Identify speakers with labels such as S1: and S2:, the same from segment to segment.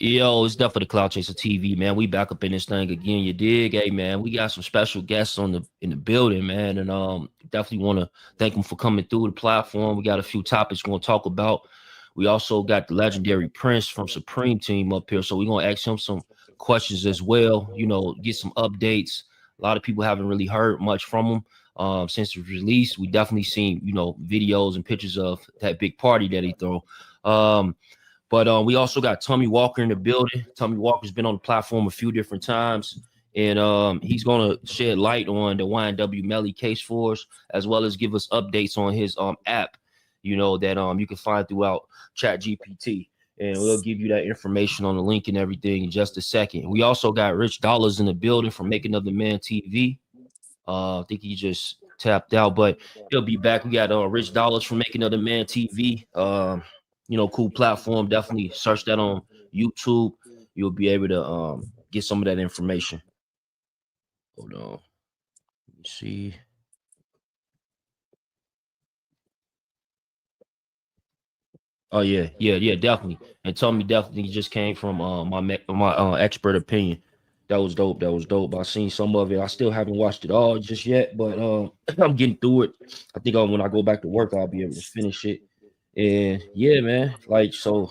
S1: Yo, it's definitely the Cloud Chaser TV, man. We back up in this thing again. You dig? Hey, man, we got some special guests on the building, man, and definitely want to thank them for coming through the platform. We got a few topics we're gonna talk about. We also got the legendary Prince from Supreme Team up here, so we're gonna ask him some questions as well. Get some updates. A lot of people haven't really heard much from him since it was released. We definitely seen videos and pictures of that big party that he threw. But we also got Tommy Walker in the building. Tommy Walker's been on the platform a few different times, and he's going to shed light on the YNW Melly case for us, as well as give us updates on his app, that you can find throughout Chat GPT. And we'll give you that information on the link and everything in just a second. We also got Rich Dollars in the building from Making of the Man TV. I think he just tapped out, but he'll be back. We got Rich Dollars from Making of the Man TV. Cool platform. Definitely search that on YouTube. You'll be able to get some of that information. Hold on. Let me see. Oh yeah, definitely. And Tommy definitely just came from my expert opinion. That was dope. That was dope. I seen some of it. I still haven't watched it all just yet, but I'm getting through it. I think when I go back to work, I'll be able to finish it. And yeah, man. Like so,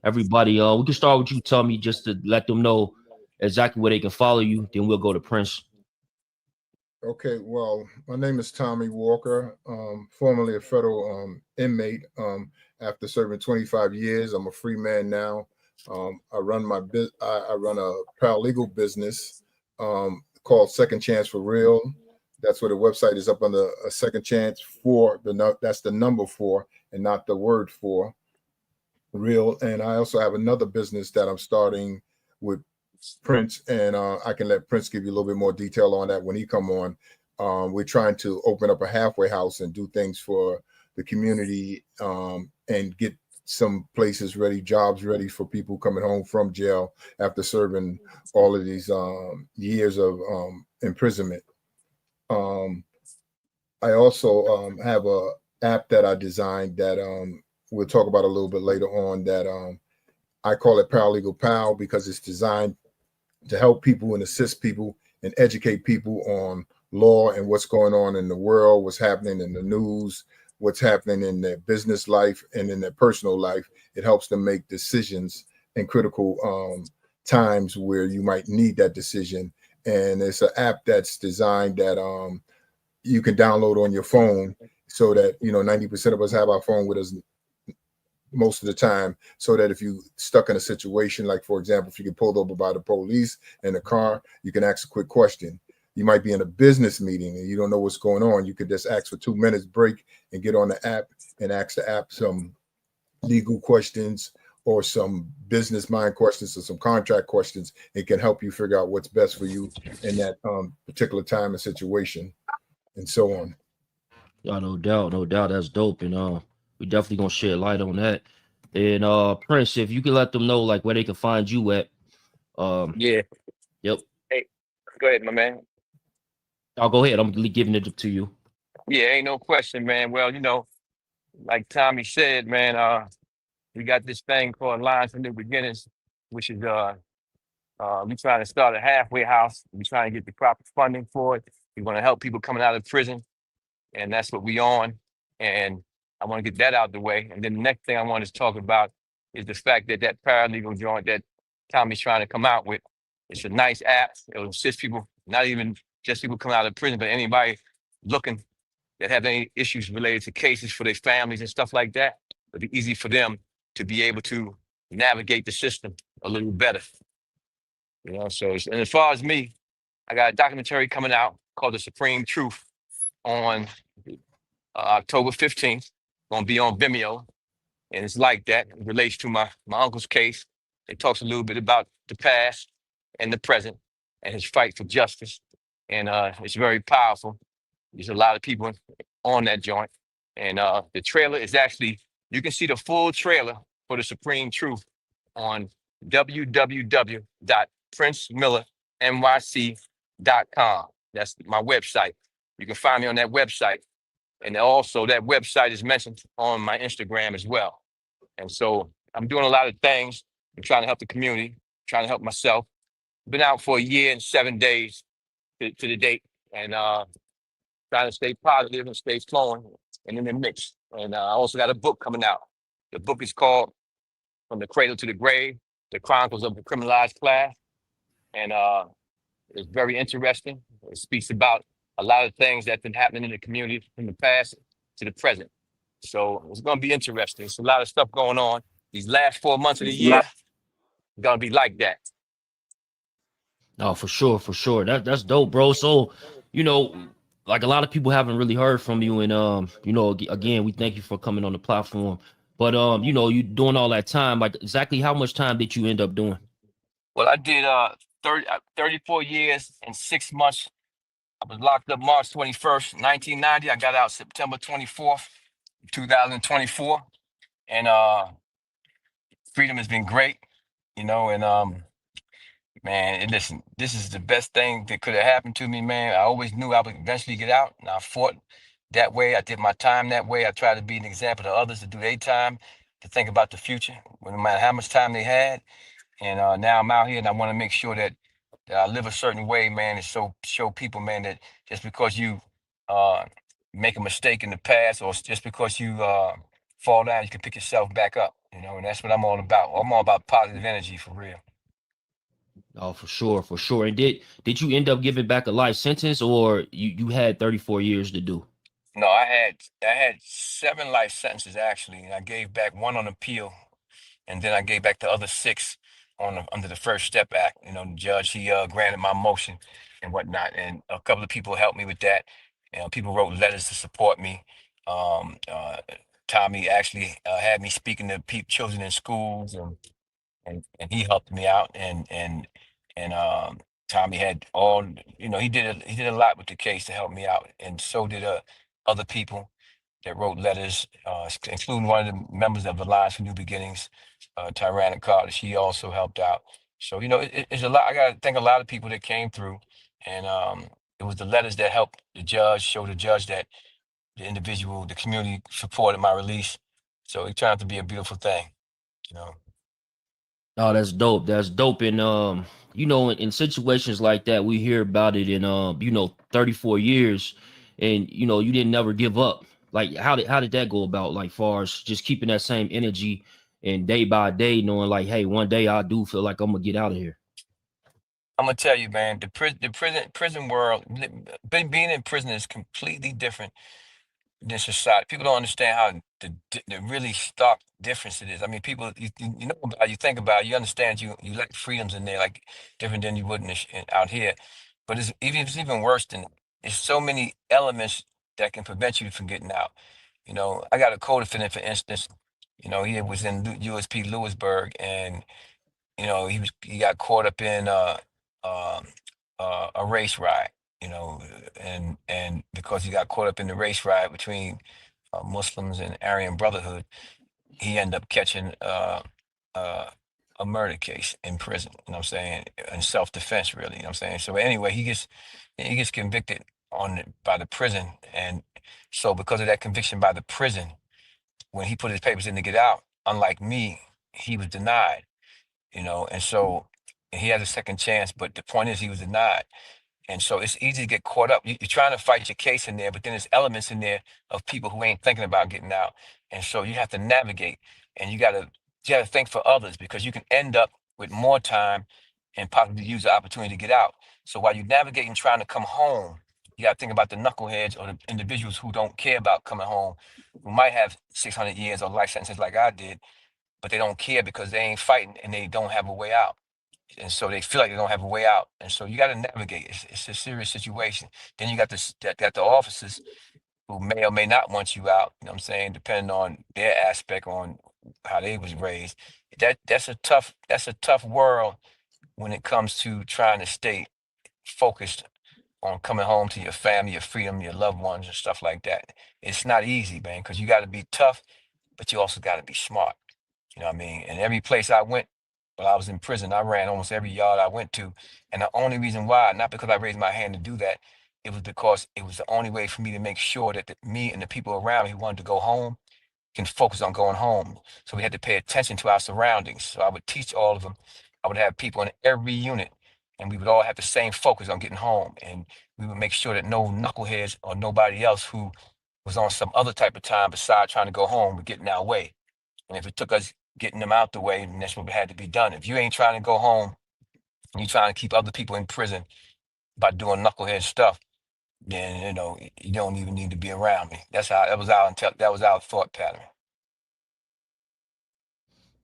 S1: everybody. We can start with you, Tommy, just to let them know exactly where they can follow you. Then we'll go to Prince.
S2: Okay, well, my name is Tommy Walker, formerly a federal inmate. After serving 25 years, I'm a free man now. I run I run a paralegal business called Second Chance for Real. That's what the website is up under a Second Chance for that's the number four and not the word for real. And I also have another business that I'm starting with Prince, and I can let Prince give you a little bit more detail on that when he come on. We're trying to open up a halfway house and do things for the community and get some places ready, jobs ready for people coming home from jail after serving all of these years of imprisonment. I also have a app that I designed that we'll talk about a little bit later on that I call it Paralegal Pal because it's designed to help people and assist people and educate people on law and what's going on in the world, what's happening in the news, what's happening in their business life and in their personal life. It helps them make decisions in critical times where you might need that decision. And it's an app that's designed that you can download on your phone so that, 90% of us have our phone with us most of the time, so that if you stuck in a situation, like for example, if you get pulled over by the police in a car, you can ask a quick question. You might be in a business meeting and you don't know what's going on. You could just ask for 2 minutes break and get on the app and ask the app some legal questions or some business mind questions or some contract questions. It can help you figure out what's best for you in that particular time and situation, and so on.
S1: Yeah, no doubt, no doubt. That's dope, and we definitely gonna shed light on that. And Prince, if you can let them know like where they can find you at. Um,
S3: Yeah.
S1: yep.
S3: Hey, go ahead, my man.
S1: I'll go ahead. I'm giving it to you.
S3: Yeah, ain't no question, man. Well, like Tommy said, man, we got this thing called Lines from New Beginnings, which is we trying to start a halfway house. We trying to get the proper funding for it. We want to help people coming out of prison, and that's what we on. And I want to get that out the way. And then the next thing I want to talk about is the fact that that paralegal joint that Tommy's trying to come out with, it's a nice app. It'll assist people, not even just people coming out of prison, but anybody looking that have any issues related to cases for their families and stuff like that. It'll be easy for them to be able to navigate the system a little better. And as far as me, I got a documentary coming out called The Supreme Truth on October 15th. Gonna be on Vimeo. And it's like that. It relates to my uncle's case. It talks a little bit about the past and the present and his fight for justice. And it's very powerful. There's a lot of people on that joint. And the trailer is actually, you can see the full trailer for The Supreme Truth on www.princemillernyc.com. That's my website. You can find me on that website. And also that website is mentioned on my Instagram as well. And so I'm doing a lot of things I'm trying to help the community, trying to help myself. Been out for a year and 7 days to the date, and trying to stay positive and stay flowing and in the mix. And I also got a book coming out. The book is called From the Cradle to the Grave: The Chronicles of the Criminalized Class. And it's very interesting. It speaks about a lot of things that's been happening in the community from the past to the present. So it's going to be interesting. It's a lot of stuff going on. These last 4 months of the year going to be like that.
S1: Oh, for sure, for sure. That's dope, bro. So, you know, like a lot of people haven't really heard from you, and again, we thank you for coming on the platform. But you doing all that time, like exactly how much time did you end up doing?
S3: Well, I did 34 years and 6 months. I was locked up March 21st, 1990. I got out September 24th, 2024. And freedom has been great, and man, and listen, this is the best thing that could have happened to me, man. I always knew I would eventually get out, and I fought that way. I did my time that way. I tried to be an example to others to do their time, to think about the future, no matter how much time they had. And now I'm out here, and I want to make sure that I live a certain way, man, and show people, man, that just because you uh, make a mistake in the past, or just because you fall down, you can pick yourself back up, and that's what I'm all about. I'm all about positive energy for real.
S1: Oh, for sure, for sure. And did you end up giving back a life sentence, or you had 34 years to do?
S3: No, I had 7 life sentences actually, and I gave back one on appeal, and then I gave back the other 6 under the First Step Act. The judge, he granted my motion and whatnot, and a couple of people helped me with that. People wrote letters to support me. Tommy actually had me speaking to children in schools, and he helped me out, and Tommy had all, he did a lot with the case to help me out, and so did other people that wrote letters, including one of the members of the Alliance for New Beginnings, Tyrana Carter. She also helped out. So it's a lot. I got to thank a lot of people that came through, and it was the letters that helped the judge show the judge that the community supported my release. So it turned out to be a beautiful thing, you know.
S1: Oh, that's dope. That's dope. And in situations like that, we hear about it in 34 years, and you didn't never give up. Like how did that go about? Like far as just keeping that same energy and day by day, knowing like, hey, one day I do feel like I'm gonna get out of here.
S3: I'm gonna tell you, man, the prison world, being in prison is completely different than society. People don't understand how the really stark difference it is. I mean, people, you know about it, you think about it, you understand, you like freedoms in there, like different than you would out here. But it's even worse than it's so many elements that can prevent you from getting out. I got a co-defendant, for instance. He was in USP Lewisburg, and he got caught up in um a race riot, and because he got caught up in the race riot between Muslims and Aryan Brotherhood, he ended up catching uh, a murder case in prison. You know what I'm saying? In self-defense, really. You know what I'm saying? So anyway, he gets convicted by the prison, and so because of that conviction by the prison, when he put his papers in to get out, unlike me, he was denied. And so he had a second chance, but the point is he was denied. And so it's easy to get caught up. You're trying to fight your case in there, but then there's elements in there of people who ain't thinking about getting out. And so you have to navigate, and you gotta think for others, because you can end up with more time and possibly use the opportunity to get out. So while you're navigating trying to come home, you gotta think about the knuckleheads or the individuals who don't care about coming home, who might have 600 years or life sentences like I did, but they don't care because they ain't fighting and they don't have a way out. And so they feel like they don't have a way out. And so you got to navigate. It's a serious situation. Then you got got the officers who may or may not want you out. You know what I'm saying? Depending on their aspect on how they was raised. That's a tough world when it comes to trying to stay focused on coming home to your family, your freedom, your loved ones, and stuff like that. It's not easy, man, because you got to be tough, but you also got to be smart. You know what I mean? And every place I went while I was in prison, I ran almost every yard I went to. And the only reason why, not because I raised my hand to do that, it was because it was the only way for me to make sure that me and the people around me who wanted to go home, can focus on going home. So we had to pay attention to our surroundings. So I would teach all of them. I would have people in every unit, and we would all have the same focus on getting home. And we would make sure that no knuckleheads or nobody else who was on some other type of time besides trying to go home would get in our way. And if it took us getting them out the way, then that's what had to be done. If you ain't trying to go home, and you trying to keep other people in prison by doing knucklehead stuff, then you don't even need to be around me. That was our thought pattern.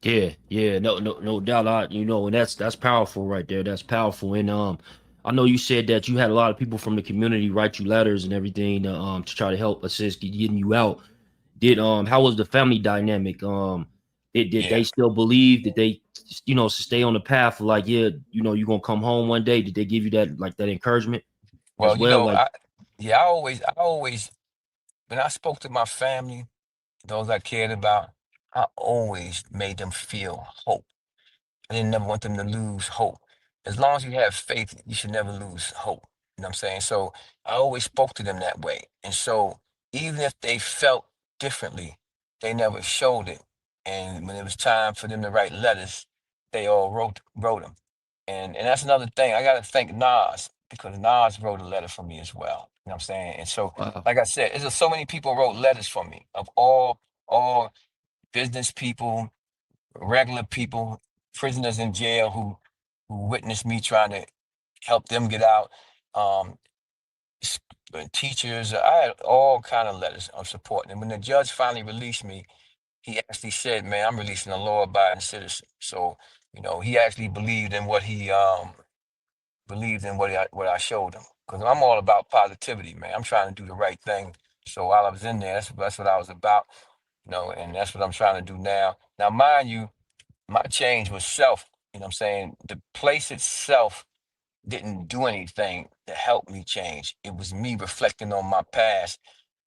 S1: Yeah, no doubt. And that's powerful right there. That's powerful. And I know you said that you had a lot of people from the community write you letters and everything to try to help assist getting you out. How was the family dynamic? Did they still believe that they stay on the path of like, you're gonna come home one day? Did they give you that encouragement
S3: Well,
S1: as well? Like,
S3: I always, when I spoke to my family, those I cared about, I always made them feel hope. I didn't never want them to lose hope. As long as you have faith, you should never lose hope. You know what I'm saying? So I always spoke to them that way. And so even if they felt differently, they never showed it. And when it was time for them to write letters, they all wrote them. And that's another thing. I gotta thank Nas, because Nas wrote a letter for me as well. You know what I'm saying? And so,
S1: wow.
S3: like I said, there's just so many people wrote letters for me, of all business people, regular people, prisoners in jail who witnessed me trying to help them get out. Um, Teachers, I had all kind of letters of support. And when the judge finally released me, he actually said, "Man, I'm releasing a law-abiding citizen." So, he actually believed in what I showed him. Because I'm all about positivity, man. I'm trying to do the right thing. So while I was in there, that's what I was about, and that's what I'm trying to do now. Now, mind you, my change was self. You know what I'm saying? The place itself didn't do anything to help me change. It was me reflecting on my past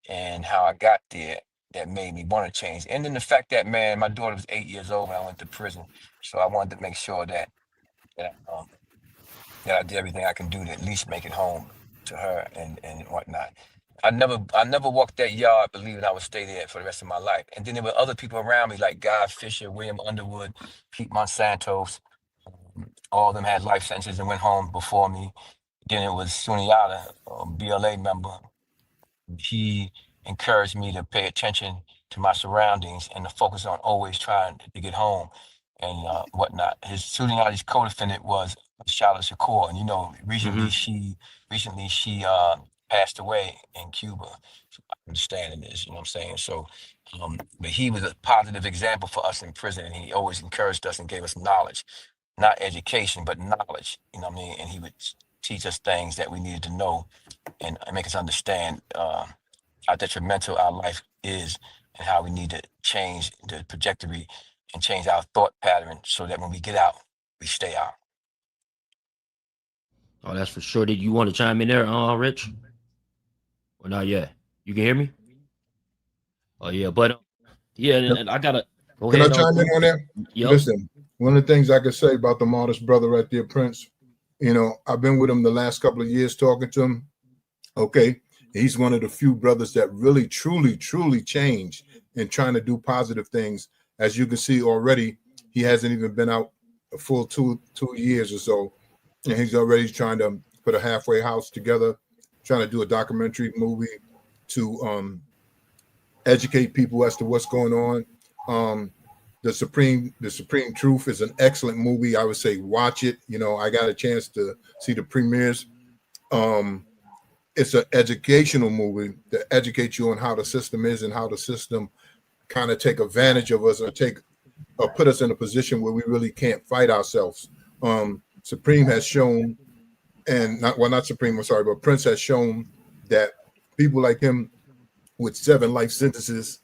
S3: and how I got there that made me want to change. And then the fact that, man, my daughter was 8 years old when I went to prison. So I wanted to make sure that, um, that I did everything I can do to at least make it home to her and whatnot. I never walked that yard believing I would stay there for the rest of my life. And then there were other people around me like Guy Fisher, William Underwood, Pete Monsantos. All of them had life sentences and went home before me. Then it was Sunyata, a BLA member. He encouraged me to pay attention to my surroundings and to focus on always trying to get home and whatnot. His Sunyata's co-defendant was Charlotte Shakur, and recently
S1: Mhm.
S3: she passed away in Cuba. Understanding this, you know what I'm saying? So, but he was a positive example for us in prison, and he always encouraged us and gave us knowledge, not education, but knowledge. You know what I mean? And he would teach us things that we needed to know and make us understand how detrimental our life is and how we need to change the trajectory and change our thought pattern so that when we get out, we stay out.
S1: Oh, that's for sure. Did you want to chime in there, Rich? Or not yet? You can hear me? Oh yeah, but yeah, and I gotta go
S2: Can I
S1: ahead.
S2: chime in on that?
S1: Yep.
S2: Listen, one of the things I could say about the modest brother right there, Prince, I've been with him the last couple of years talking to him. Okay. He's one of the few brothers that really, truly, truly changed and trying to do positive things. As you can see already, he hasn't even been out a full two years or so. And he's already trying to put a halfway house together, trying to do a documentary movie to educate people as to what's going on. The Supreme Truth is an excellent movie. I would say watch it. I got a chance to see the premieres. It's an educational movie that educates you on how the system is and how the system kind of take advantage of us or put us in a position where we really can't fight ourselves. Supreme has shown, and not Supreme, I'm sorry, but Prince has shown that people like him with 7 life sentences,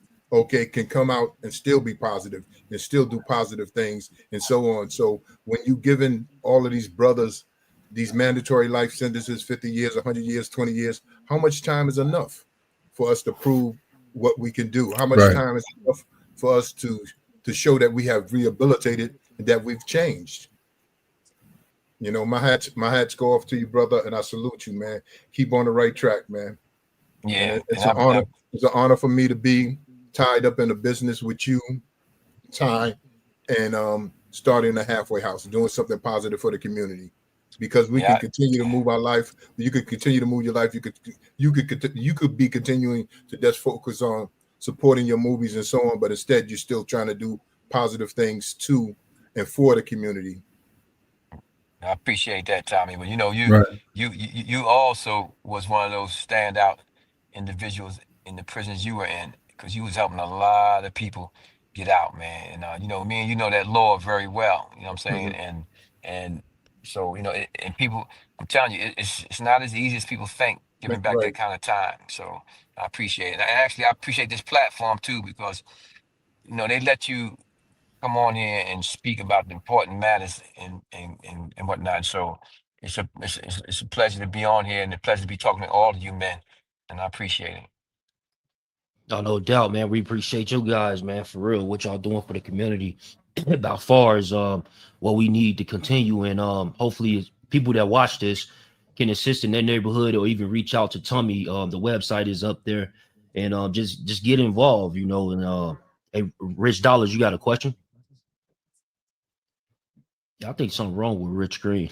S2: can come out and still be positive and still do positive things and so on. So when you giving all of these brothers these mandatory life sentences, 50 years, 100 years, 20 years, how much time is enough for us to prove what we can do? How much time is enough for us to show that we have rehabilitated and that we've changed? My hats go off to you, brother, and I salute you, man. Keep on the right track, man.
S3: Yeah,
S2: And it's an honor for me to be tied up in a business with you, Ty, and starting a halfway house, doing something positive for the community, because we can
S3: Yeah,
S2: continue to move our life. You could continue to move your life. You could be continuing to just focus on supporting your movies and so on, but instead you're still trying to do positive things to and for the community.
S3: I appreciate that, Tommy. But you know,
S2: Right.
S3: you also was one of those standout individuals in the prisons you were in, because you was helping a lot of people get out, man. And you know, me and you know that law very well. You know what I'm saying?
S2: Mhm.
S3: And so you know, and people, I'm telling you, it's not as easy as people think giving back
S2: Right.
S3: that kind of time. So I appreciate it. And actually, I appreciate this platform too, because you know they let you come on here and speak about the important matters and whatnot. So it's a pleasure to be on here and a pleasure to be talking to all of you men, and I appreciate it.
S1: Oh, no doubt, man. We appreciate you guys, man, for real. What y'all doing for the community. About far as what we need to continue, and hopefully people that watch this can assist in their neighborhood or even reach out to Tommy. The website is up there, and just get involved, you know. And hey, Rich Dollars, you got a question? I think something wrong with Rich Green.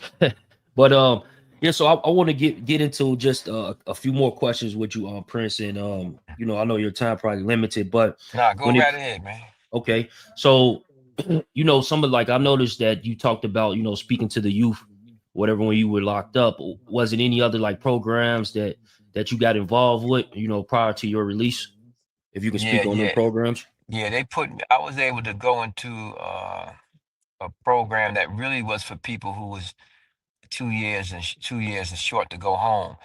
S1: But yeah, so I want to get into just a few more questions with you, Prince, and you know, I know your time probably limited, but
S3: Nah, go
S1: when it
S3: right ahead, man.
S1: okay, so you know, some of like I noticed that you talked about, you know, speaking to the youth, whatever, when you were locked up. Was it any other like programs that you got involved with, you know, prior to your release? If you can
S3: Yeah,
S1: speak on them
S3: yeah,
S1: programs.
S3: yeah. I was able to go into a program that really was for people who was 2 years and 2 years and short to go home.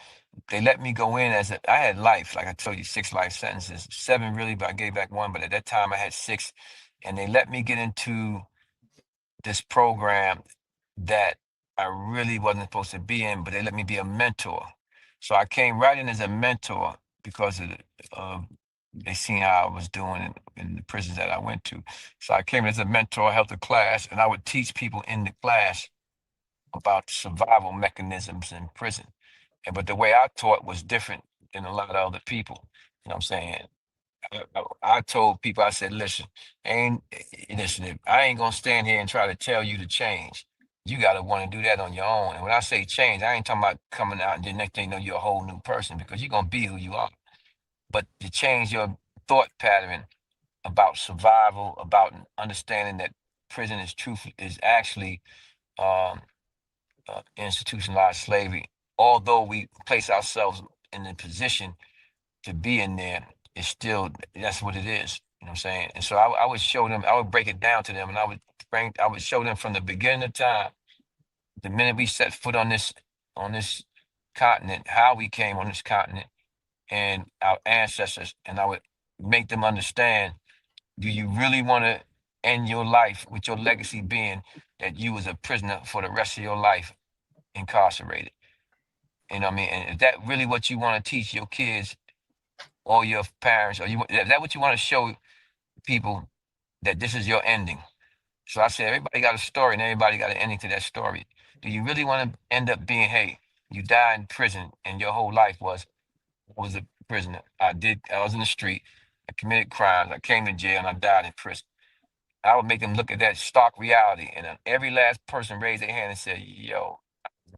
S3: They let me go in I had life, like I told you, 6 life sentences, 7 really, but I gave back 1. But at that time I had 6, and they let me get into this program that I really wasn't supposed to be in, but they let me be a mentor. So I came right in as a mentor because of they seen how I was doing in the prisons that I went to. So I came in as a mentor, helped the class, and I would teach people in the class about survival mechanisms in prison. But the way I taught was different than a lot of other people. You know what I'm saying? I told people, I said, listen, listen, I ain't gonna stand here and try to tell you to change. You gotta want to do that on your own. And when I say change, I ain't talking about coming out and the next thing you know, you're a whole new person, because you're gonna be who you are. But to change your thought pattern about survival, about understanding that prison is actually um, institutionalized slavery. Although we place ourselves in the position to be in there, it's still, that's what it is. You know what I'm saying? And so I would show them, I would break it down to them, and I would show them from the beginning of time, the minute we set foot on this continent, how we came on this continent, and our ancestors, and I would make them understand: do you really want to end your life with your legacy being that you was a prisoner for the rest of your life, incarcerated? You know what I mean? And is that really what you want to teach your kids or your parents? Or is that what you want to show people, that this is your ending? So I said, everybody got a story and everybody got an ending to that story. Do you really want to end up being, hey, you die in prison and your whole life I was a prisoner. I was in the street. I committed crimes. I came to jail and I died in prison. I would make them look at that stark reality. And every last person raised their hand and said, yo,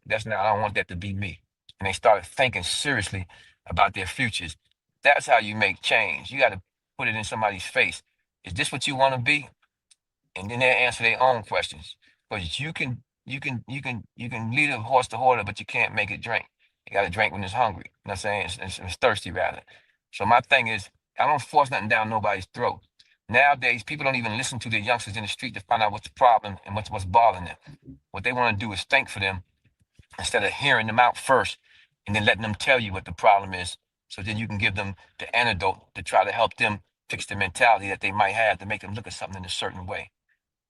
S3: I don't want that to be me. And they started thinking seriously about their futures. That's how you make change. You got to put it in somebody's face. Is this what you want to be? And then they answer their own questions. Because you can lead a horse to water, but you can't make it drink. You got to drink when it's hungry. You know what I'm saying? It's thirsty, rather. So my thing is, I don't force nothing down nobody's throat. Nowadays, people don't even listen to the youngsters in the street to find out what's the problem and what's bothering them. What they want to do is think for them, instead of hearing them out first and then letting them tell you what the problem is. So then you can give them the antidote to try to help them fix the mentality that they might have to make them look at something in a certain way.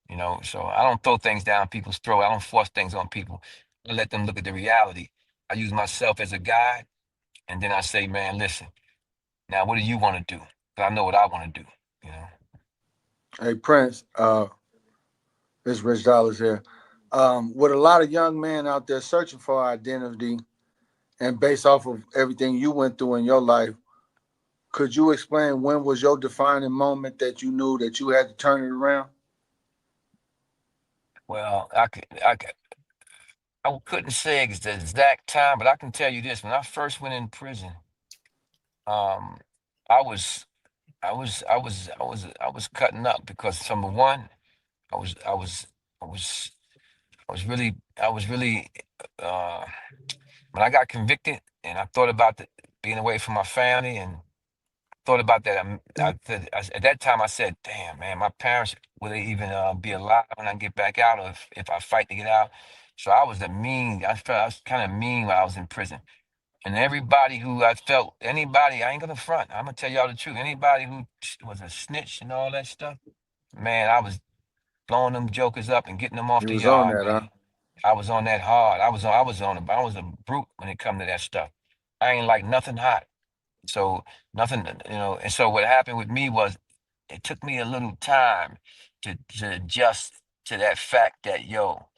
S3: You know, so I don't throw things down people's throat. I don't force things on people. I let them look at the reality. I use myself as a guide, and then I say, man, listen, now what do you want to do? Because I know what I want to do, you know.
S4: Hey Prince, this Rich Dollars here. With a lot of young men out there searching for identity, and based off of everything you went through in your life, could you explain when was your defining moment that you knew that you had to turn it around?
S3: Well, I couldn't say the exact time, but I can tell you this: when I first went in prison, um, I was, I was cutting up because number one, I was, I was, I was, I was really, uh, when I got convicted, and I thought about being away from my family, and thought about that. At that time, I said, "Damn, man, my parents will they even be alive when I get back out, or if I fight to get out?" So I was I felt I was kind of mean while I was in prison. And everybody who I felt, anybody, I ain't gonna front. I'm gonna tell y'all the truth. Anybody who was a snitch and all that stuff, man, I was blowing them jokers up and getting them off
S4: You
S3: the
S4: was on
S3: yard,
S4: that, huh?
S3: man. I was on that hard. I was a brute when it come to that stuff. I ain't like nothing hot. So nothing, and so what happened with me was it took me a little time to adjust to that fact that, yo,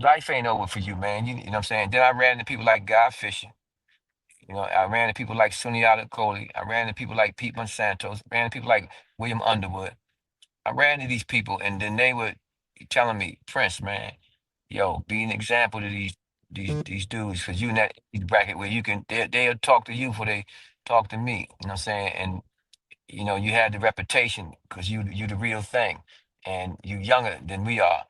S3: life ain't over for you, man. You know what I'm saying? Then I ran into people like Guy Fisher. I ran into people like Sunyata Kohli. I ran into people like Pete Monsantos. Ran into people like William Underwood. I ran into these people, and then they were telling me, Prince, man, yo, be an example to these dudes, because you in that bracket where they'll talk to you before they talk to me. You know what I'm saying? And you had the reputation because you the real thing, and you younger than we are.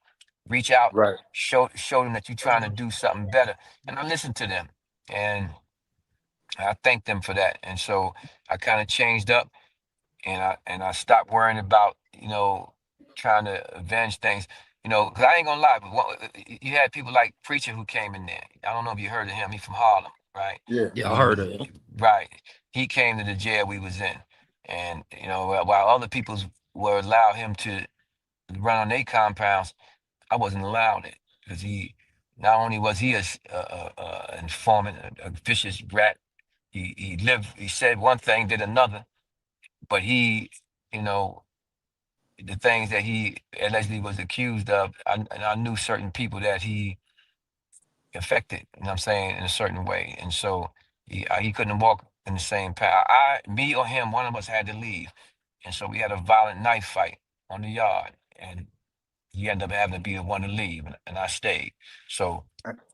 S3: Reach out,
S4: Right.
S3: show them that you're trying to do something better. And I listened to them, and I thank them for that. And so I kind of changed up, and I stopped worrying about trying to avenge things. Because I ain't gonna lie, but you had people like Preacher who came in there. I don't know if you heard of him. He's from Harlem, right?
S4: Yeah.
S1: Yeah,
S3: And
S1: I
S3: he
S1: heard
S3: was
S1: of it.
S3: right. He came to the jail we was in, and while other people were allowed him to run on their compounds, I wasn't allowed it because he not only was he a informant, a vicious rat. He said one thing, did another, but you know, the things that he allegedly was accused of, and I knew certain people that he affected, what I'm saying, in a certain way. And so he couldn't walk in the same path. Me or him, one of us had to leave. And so we had a violent knife fight on the yard. And he ended up having to be the one to leave, and I stayed. So,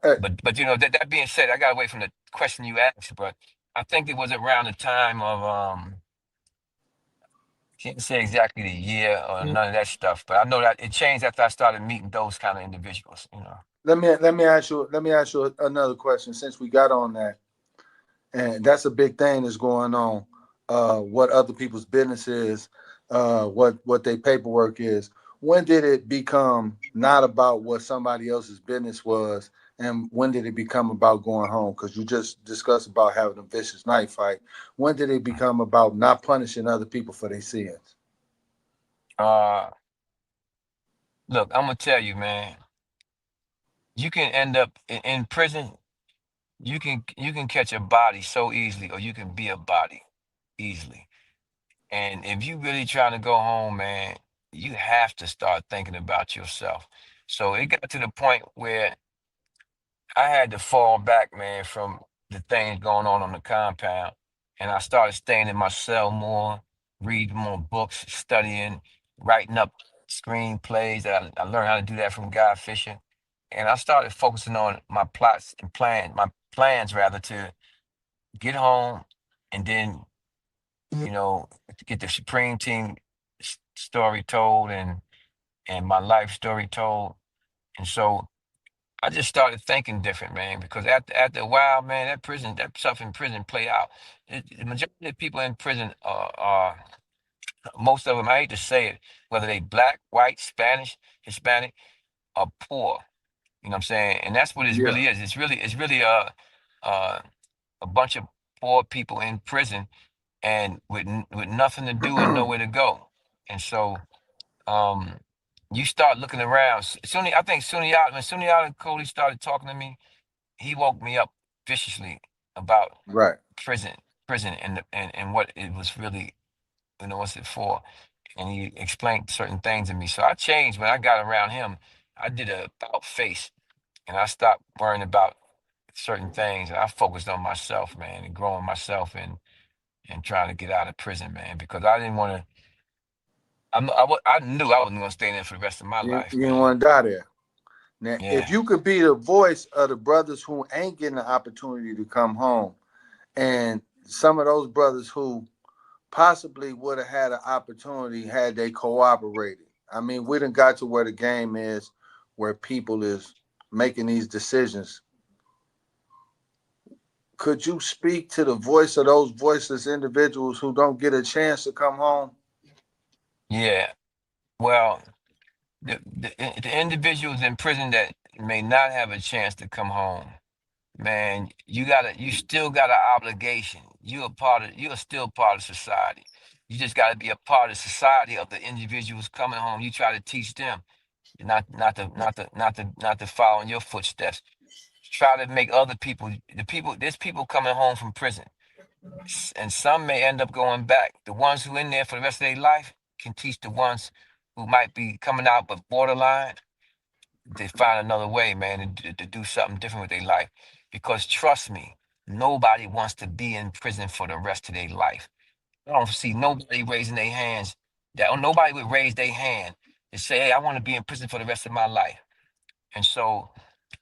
S4: Hey,
S3: but that being said, I got away from the question you asked, but I think it was around the time of can't say exactly the year or none of that stuff, but I know that it changed after I started meeting those kind of individuals.
S4: let me ask you another question since we got on that, and that's a big thing that's going on. What other people's business is, what their paperwork is. When did it become not about what somebody else's business was, and when did it become about going home? Because you just discussed about having a vicious knife fight. When did it become about not punishing other people for their sins?
S3: Uh, Look, I'm gonna tell you, man, you can end up in prison. You can catch a body so easily, or you can be a body easily. And if you really trying to go home, man, you have to start thinking about yourself. So it got to the point where I had to fall back, man, from the things going on the compound. And I started staying in my cell more, reading more books, studying, writing up screenplays. I learned how to do that from Guy Fisher. And I started focusing on my plans rather, to get home and then, get the Supreme Team story told, and my life story told. And so I just started thinking different, man, because after a while, man, that stuff in prison play out. The majority of people in prison are, most of them, I hate to say it, whether they black, white, Spanish, Hispanic, are poor. You know what I'm saying? And that's what it
S4: Yeah.
S3: really is. It's really uh, a bunch of poor people in prison, and with nothing to do and nowhere to go. And so um, you start looking around. I think when Sunyata Cody started talking to me, he woke me up viciously about
S4: Right.
S3: prison, and what it was really, what's it for? And he explained certain things to me. So I changed when I got around him. I did a about face, and I stopped worrying about certain things, and I focused on myself, man, and growing myself, and and trying to get out of prison, man, because I didn't want to. I knew I wasn't gonna stay in there for the rest of my life,
S4: You didn't
S3: man.
S4: want to die there. Now, if
S3: Yeah,
S4: you could be the voice of the brothers who ain't getting the opportunity to come home, and some of those brothers who possibly would have had an opportunity had they cooperated. I mean, we done got to where the game is, where people is making these decisions. Could you speak to the voice of those voiceless individuals who don't get a chance to come home?
S3: yeah. Well, the individuals in prison that may not have a chance to come home, man, you still got an obligation. You're still part of society. You just got to be a part of society of the individuals coming home. You try to teach them not to follow in your footsteps. Try to make other people, there's people coming home from prison, and some may end up going back. The ones who in there for the rest of their life can teach the ones who might be coming out but borderline. They find another way, man, to do something different with their life. Because trust me, nobody wants to be in prison for the rest of their life. I don't see nobody raising their hands. Nobody would raise their hand and say, "Hey, I want to be in prison for the rest of my life." And so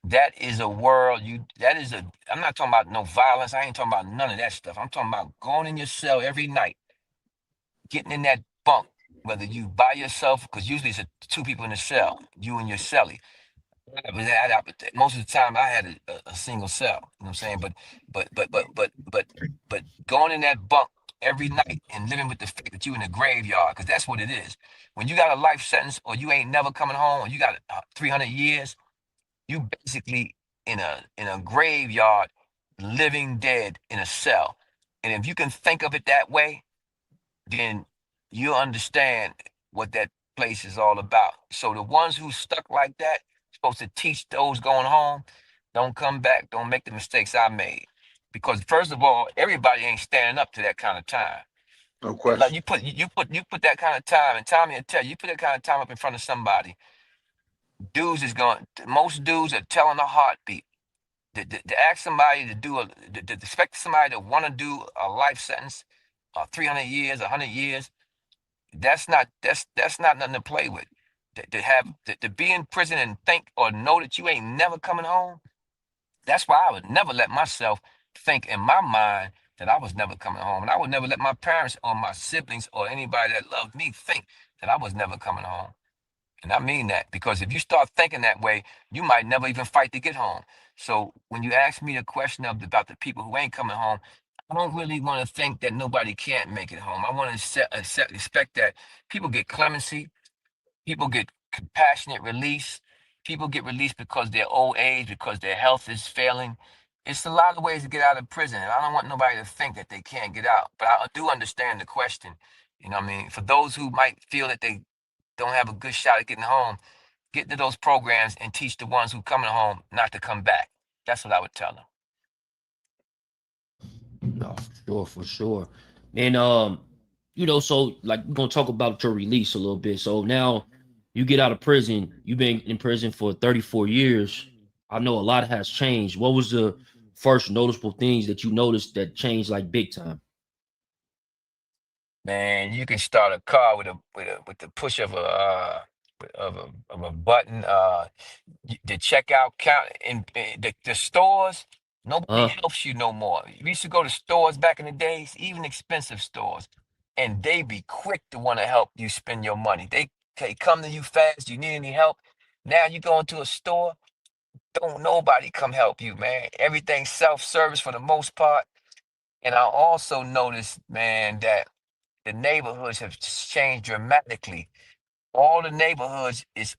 S3: that is a world I'm not talking about no violence. I ain't talking about none of that stuff. I'm talking about going in your cell every night, getting in that bunk, whether you by yourself, because usually it's two people in the cell, you and your cellie. Most of the time I had a single cell. You know what I'm saying? But going in that bunk every night and living with the fact that you in the graveyard, because that's what it is. When you got a life sentence or you ain't never coming home or you got 300 years, you basically in a graveyard, living dead in a cell. And if you can think of it that way, then you understand what that place is all about. So the ones who stuck like that, supposed to teach those going home, don't come back, don't make the mistakes I made. Because first of all, everybody ain't standing up to that kind of time.
S4: No
S3: Like
S4: question.
S3: you put that kind of time, and Tommy will tell you, you put that kind of time up in front of somebody, most dudes are telling a heartbeat. To ask somebody to do to expect somebody to want to do a life sentence, 300 years, 100 years, that's not nothing to play with. To be in prison and think or know that you ain't never coming home. That's why I would never let myself think in my mind that I was never coming home, and I would never let my parents or my siblings or anybody that loved me think that I was never coming home. And I mean that, because if you start thinking that way, you might never even fight to get home. So when you ask me the question about the people who ain't coming home, I don't really want to think that nobody can't make it home. I want to expect that people get clemency, people get compassionate release, people get released because they're old age, because their health is failing. It's a lot of ways to get out of prison, and I don't want nobody to think that they can't get out. But I do understand the question. You know what I mean? For those who might feel that they don't have a good shot at getting home, get to those programs and teach the ones who coming home not to come back. That's what I would tell them.
S1: No, for sure. And so like we're gonna talk about your release a little bit. So now you get out of prison, you've been in prison for 34 years. I know a lot has changed. What was the first noticeable things that you noticed that changed like big time?
S3: Man, you can start a car with the push of a button. The checkout count in the stores. Nobody
S1: Uh
S3: helps you no more. We used to go to stores back in the days, even expensive stores, and they be quick to want to help you spend your money. They come to you fast. You need any help? Now you go into a store, don't nobody come help you, man. Everything's self-service for the most part. And I also noticed, man, that the neighborhoods have changed dramatically. All the neighborhoods is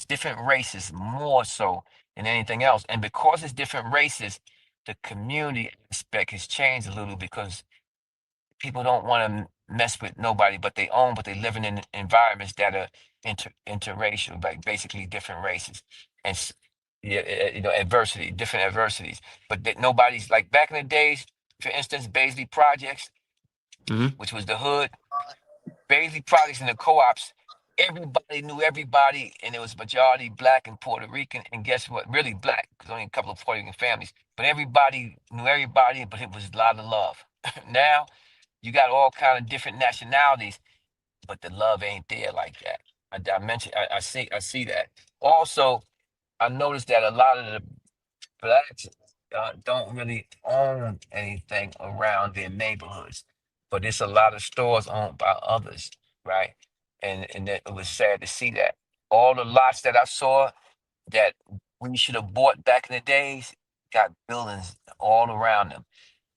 S3: different races more so than anything else. And because it's different races, the community aspect has changed a little, because people don't want to mess with nobody but they own, but they living in environments that are interracial, like basically different races. And yeah, different adversities. But that nobody's like back in the days, for instance, Baisley Projects,
S1: mhm.
S3: which was the hood. Baisley Projects and the co-ops, everybody knew everybody, and it was majority black and Puerto Rican. And guess what? Really black, because only a couple of Puerto Rican families. But everybody knew everybody, but it was a lot of love. Now you got all kind of different nationalities, but the love ain't there like that. I mentioned, I see that. Also, I noticed that a lot of the blacks don't really own anything around their neighborhoods, but it's a lot of stores owned by others, right? And that it was sad to see that all the lots that I saw that we should have bought back in the days got buildings all around them.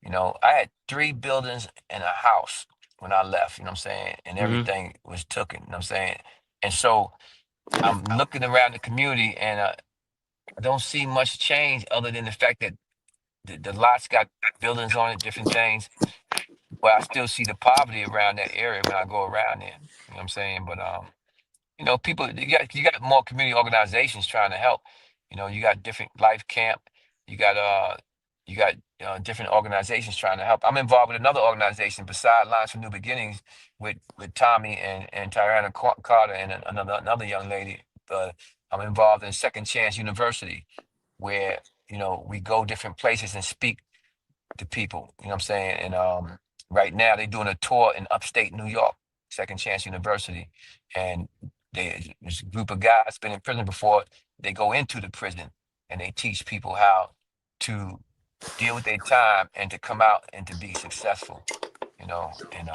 S3: You know, I had 3 buildings and a house when I left, you know what I'm saying? And
S1: Hmm.
S3: everything was taken, you know what I'm saying? And so I'm looking around the community and I don't see much change other than the fact that the lots got buildings on it, different things. But I still see the poverty around that area when I go around there. You know what I'm saying? But people, you got more community organizations trying to help. You know, you got different life camp, you got different organizations trying to help. I'm involved with another organization beside Lines for New Beginnings with Tommy and Tyranna Carter and another young lady. I'm involved in Second Chance University, where we go different places and speak to people. You know what I'm saying? And right now they're doing a tour in upstate New York, Second Chance University, and there's a group of guys been in prison before. They go into the prison and they teach people how to deal with their time and to come out and to be successful, and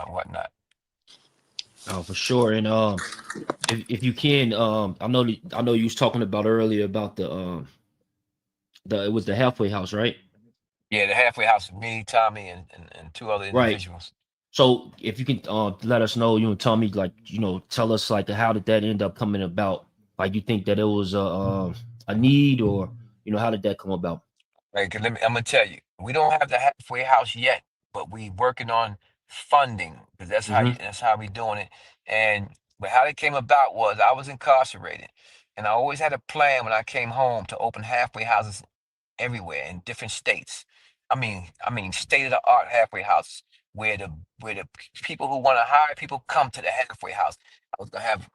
S3: whatnot.
S1: Oh, for sure. And if you can, I know you was talking about earlier about the it was the halfway house, right?
S3: Yeah, the halfway house, me, Tommy, and 2 other
S1: Right.
S3: individuals.
S1: So if you can let us know, tell me like, tell us like how did that end up coming about? Like you think that it was a need, or how did that come about?
S3: Like, I'm gonna tell you, we don't have the halfway house yet, but we working on funding because
S1: Hmm.
S3: that's how we doing it. And but how it came about was I was incarcerated, and I always had a plan when I came home to open halfway houses everywhere in different states. I mean, state of the art halfway houses where the people who want to hire people come to the halfway house. I was gonna have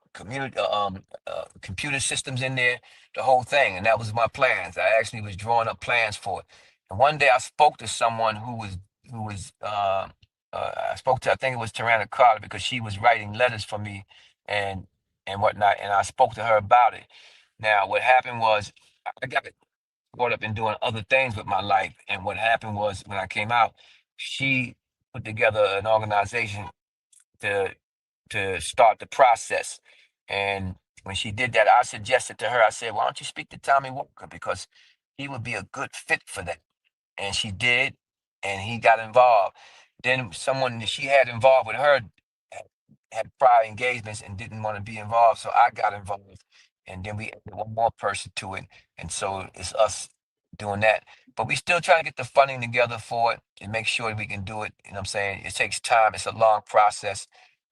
S3: computer systems in there, the whole thing, and that was my plans. I actually was drawing up plans for it. And one day I spoke to someone I spoke to, I think it was Tarana Carter, because she was writing letters for me and whatnot, and I spoke to her about it. Now, what happened was I got caught up in doing other things with my life. And what happened was when I came out, she put together an organization to start the process. And when she did that, I suggested to her, I said, why don't you speak to Tommy Walker? Because he would be a good fit for that. And she did, and he got involved. Then someone that she had involved with her had prior engagements and didn't want to be involved, so I got involved, and then we added one more person to it, and so it's us doing that. But we still trying to get the funding together for it and make sure that we can do it. You know what I'm saying? It takes time. It's a long process.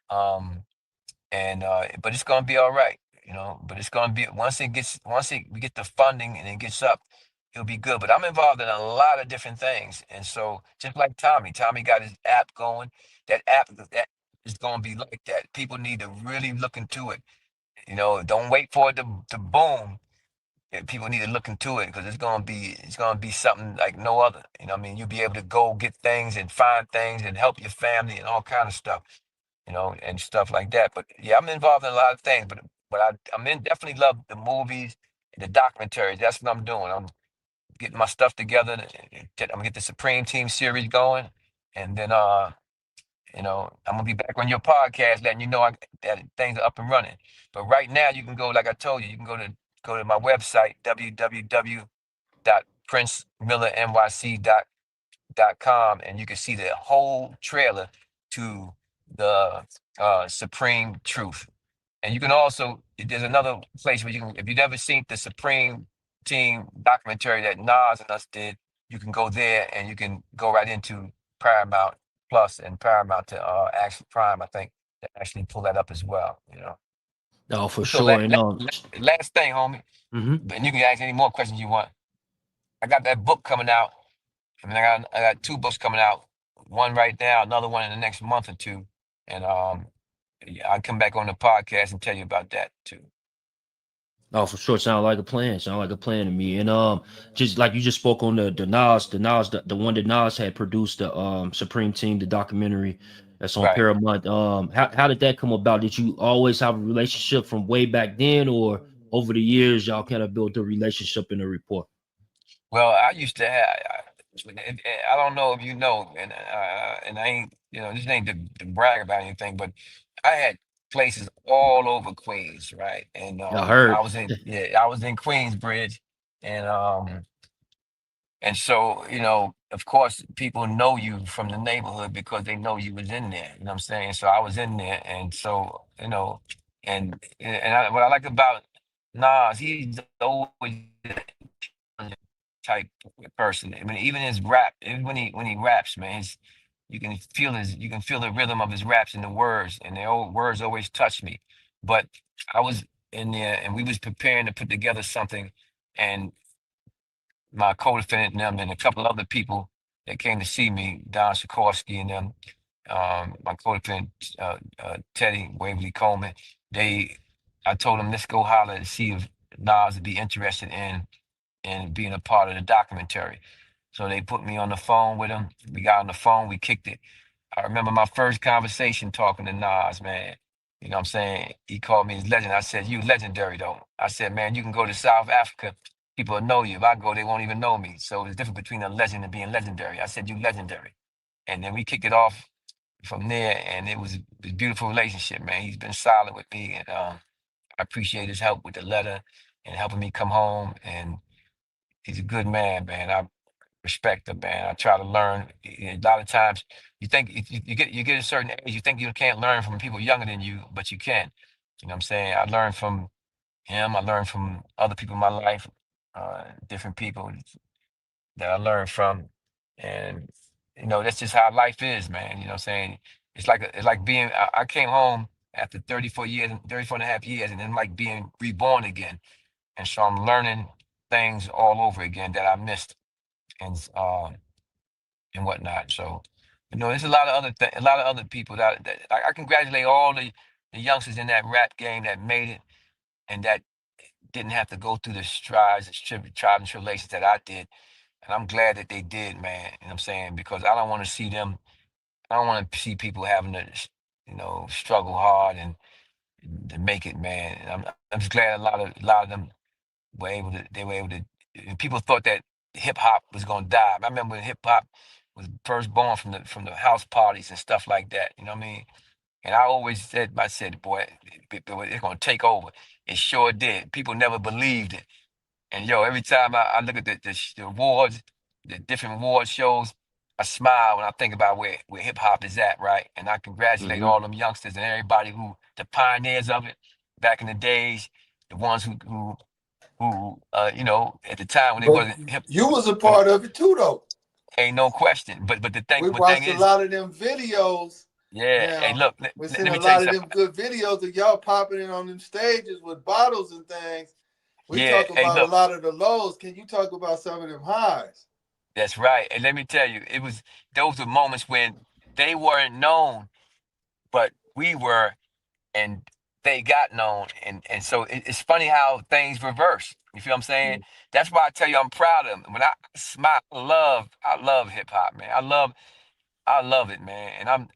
S3: Um, and but it's gonna be all right, But it's gonna be we get the funding and it gets up, it'll be good. But I'm involved in a lot of different things, and so just like Tommy got his app going. That is gonna be like that. People need to really look into it. Don't wait for it to boom. People need to look into it because it's gonna be something like no other. What I mean, you'll be able to go get things and find things and help your family and all kind of stuff, and stuff like that. But yeah, I'm involved in a lot of things, but definitely love the movies and the documentaries. That's what I'm doing. I'm getting my stuff together. I'm gonna get the Supreme Team series going, and then I'm gonna be back on your podcast, letting you know that things are up and running. But right now, you can go, like I told you, you can go to my website www.princemillernyc.com, and you can see the whole trailer to the Supreme Truth. And you can also, there's another place where if you've never seen the Supreme Team documentary that Nas and us did, you can go there and you can go right into Paramount Plus and Paramount to Action Prime, I think, to actually pull that up as well.
S1: Oh, for
S3: So
S1: sure. And
S3: last thing, homie,
S1: mhm.
S3: and you can ask any more questions you want. I got that book coming out. I got 2 books coming out. One right now, another one in the next month or two. And yeah, I'll come back on the podcast and tell you about that too.
S1: Oh, for sure. Sound like a plan. Sound like a plan to me. And just like you just spoke on the one that Nas had produced, the Supreme Team, the documentary that's on
S3: Right.
S1: Paramount. How did that come about? Did you always have a relationship from way back then, or over the years y'all kind of built a relationship in a rapport?
S3: Well, I used to have. I don't know if you know, and I ain't, this ain't to brag about anything, but I had places all over Queens, right? And
S1: I heard.
S3: I was in Queensbridge, and and so, of course, people know you from the neighborhood because they know you was in there. You know what I'm saying? So I was in there, and so, what I like about Nas, he's always type person. I mean, even his rap, even when he raps, man, you can feel the rhythm of his raps and the words, and the old words always touch me. But I was in there, and we was preparing to put together something, and my co-defendant and them, and a couple other people that came to see me, Don Sikorsky and them, my co-defendant Teddy Waverly Coleman. I told them, let's go holler and see if Nas would be interested in being a part of the documentary. So they put me on the phone with him. We got on the phone, we kicked it. I remember my first conversation talking to Nas, man. You know what I'm saying? He called me his legend. I said, you legendary though. I said, man, you can go to South Africa, people will know you. If I go, they won't even know me. So it's different between a legend and being legendary. I said, you legendary. And then we kicked it off from there, and it was a beautiful relationship, man. He's been solid with me, and I appreciate his help with the letter and helping me come home. And he's a good man, man. I respect him, man. I try to learn. A lot of times, you think you get a certain age, you think you can't learn from people younger than you, but you can. You know what I'm saying? I learned from him. I learned from other people in my life, different people that I learned from, and that's just how life is, man. You know what I'm saying? It's like being. I came home after 34 years, 34 and a half years, and then like being reborn again. And so I'm learning things all over again that I missed, and whatnot. So, there's a lot of other people that I congratulate all the youngsters in that rap game that made it and that didn't have to go through the strides and trials and tribulations that I did. And I'm glad that they did, man. You know what I'm saying? Because I don't want to see them. I don't want to see people having to, struggle hard and to make it, man. And I'm just glad a lot of them they were able to. And people thought that hip hop was gonna die. I remember when hip hop was first born from the house parties and stuff like that. You know what I mean? And I said, boy, it's gonna take over. It sure did. People never believed it. And yo, every time I look at the awards, the different award shows, I smile when I think about where hip hop is at, right? And I congratulate
S1: Hmm.
S3: all them youngsters and everybody the pioneers of it back in the days, the ones who at the time when it
S4: But
S3: wasn't hip,
S4: you was a
S3: when it
S4: part of it too, though.
S3: ain't no question. But
S4: We
S3: the thing
S4: watched a
S3: is,
S4: lot of them videos.
S3: yeah. Hey,
S4: Now
S3: look,
S4: we're
S3: let
S4: seeing a
S3: me tell you
S4: lot of
S3: something.
S4: them good videos of y'all popping in on them stages with bottles and things. We
S3: Yeah.
S4: talk
S3: Hey,
S4: about a
S3: look,
S4: lot of the lows. Can you talk about some of them highs?
S3: that's right. And let me tell you, those were moments when they weren't known, but we were, and they got known. And so it's funny how things reverse. You feel what I'm saying? That's why I tell you I'm proud of them. When I smile, I love hip hop, man. I love it, man. And I'm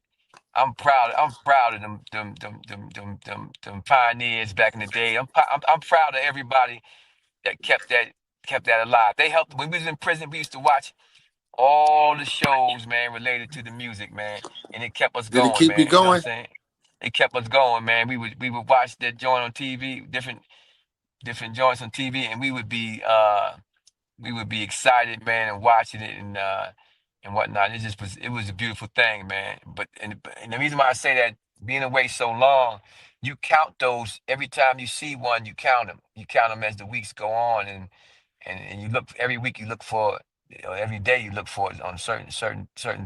S3: proud. I'm proud of them pioneers back in the day. I'm proud of everybody that kept that alive. They helped when we was in prison. We used to watch all the shows, man, related to the music, man, and it kept us
S4: Did it
S3: going,
S4: keep you
S3: man. You know what I'm
S4: going?
S3: saying? It kept us going, man. We would watch that joint on TV, different joints on TV, and we would be excited, man, and watching it and whatnot. It was a beautiful thing, man. And the reason why I say that, being away so long, you count those every time you see one. You count them. You count them as the weeks go on, and you look every week. You look for every day. You look for it on certain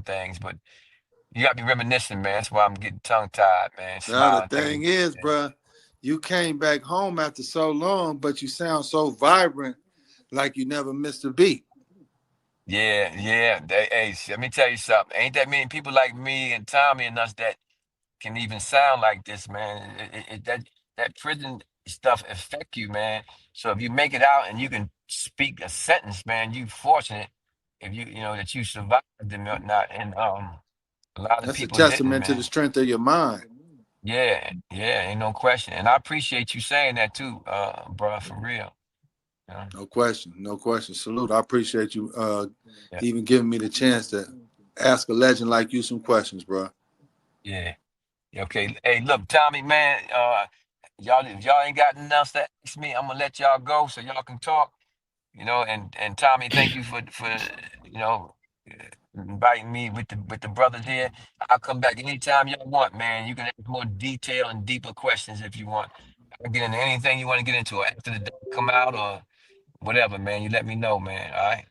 S3: things. But you got to be reminiscing, man. That's why I'm getting tongue tied, man.
S4: Now the
S3: Smiling,
S4: thing
S3: thinking.
S4: is, bruh, you came back home after so long, but you sound so vibrant, like you never missed a beat.
S3: Yeah, yeah. Hey, let me tell you something. Ain't that many people like me and Tommy and us that can even sound like this, man. That prison stuff affect you, man. So if you make it out and you can speak a sentence, man, you fortunate if you know that you survived and whatnot. And a lot of
S4: That's a
S3: people didn't,
S4: testament to the
S3: man.
S4: strength of your mind.
S3: Yeah, yeah, ain't no question. And I appreciate you saying that too, bro, for real. Yeah,
S4: No question. No question. Salute. I appreciate you
S3: yeah,
S4: even giving me the chance to ask a legend like you some questions, bro.
S3: yeah. Okay. Hey, look, Tommy, man, y'all, if y'all ain't got nothing else to ask me, I'm gonna let y'all go so y'all can talk. You know, and Tommy, thank you for you know inviting me with the brothers here. I'll come back anytime y'all want, man. You can ask more detailed and deeper questions if you want. I'll get into anything you want to get into after the day come out or whatever, man. You let me know, man. All right.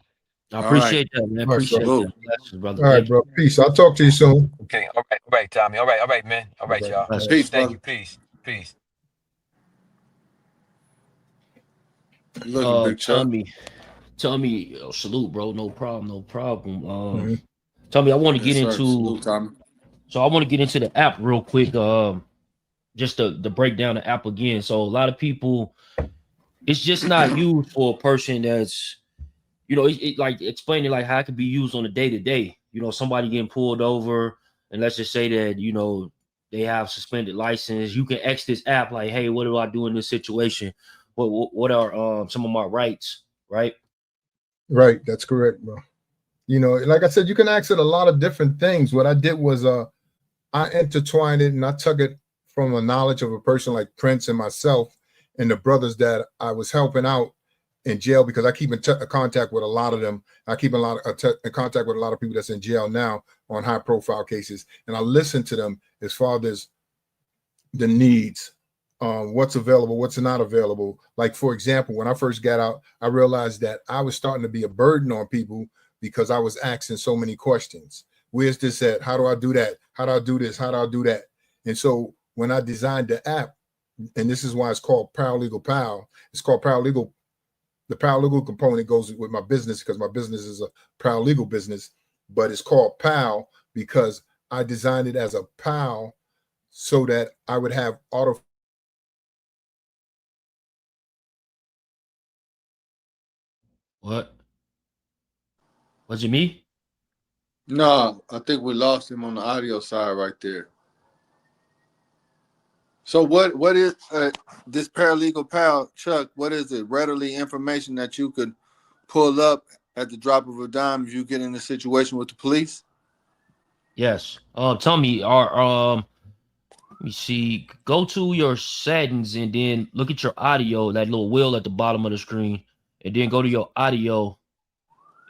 S1: I
S4: All right.
S1: appreciate that, man.
S2: All right, bro.
S1: Appreciate
S4: Salute.
S1: that. Blessings, brother.
S2: All right,
S1: Thank you.
S2: bro. Peace. I'll talk to you soon.
S3: Okay. All right, Tommy. All right, man. All right,
S2: Okay.
S3: y'all.
S1: Blessings.
S4: Peace,
S3: Thank
S4: brother.
S3: you. Peace. Peace.
S4: You looking, Big Chuck?
S1: Tommy, salute, bro. No problem, no problem.
S2: Mhm.
S1: Tommy, I want to
S4: Yes,
S1: get
S4: sir.
S1: into
S4: Salute, Tommy.
S1: so I want to get into the app real quick. Just to break down the app again. So a lot of people, it's just not used for a person that's, like explaining like how it can be used on a day to day. Somebody getting pulled over, and let's just say that they have suspended license. You can X this app like, hey, what do I do in this situation? What are some of my rights? Right?
S2: Right. That's correct, bro. Like I said, you can ask it a lot of different things. What I did was I intertwined it and I took it from a knowledge of a person like Prince and myself and the brothers that I was helping out in jail, because I keep in contact with a lot of them. I keep in contact with a lot of people that's in jail now on high profile cases, and I listen to them as far as the needs, what's available, what's not available. Like, for example, when I first got out, I realized that I was starting to be a burden on people because I was asking so many questions. Where's this at? How do I do that? How do I do this? How do I do that? And so when I designed the app, and this is why it's called Paralegal Pal, it's called Paralegal. The paralegal component goes with my business because my business is a paralegal business, but it's called Pal because I designed it as a Pal so that I would have auto.
S1: What? Was it me?
S4: No, I think we lost him on the audio side right there. So what is this Paralegal Pal, Chuck? What is it? Readily information that you could pull up at the drop of a dime if you get in a situation with the police?
S1: Yes. Tommy, let me see. Go to your settings and then look at your audio, that little wheel at the bottom of the screen, and then go to your audio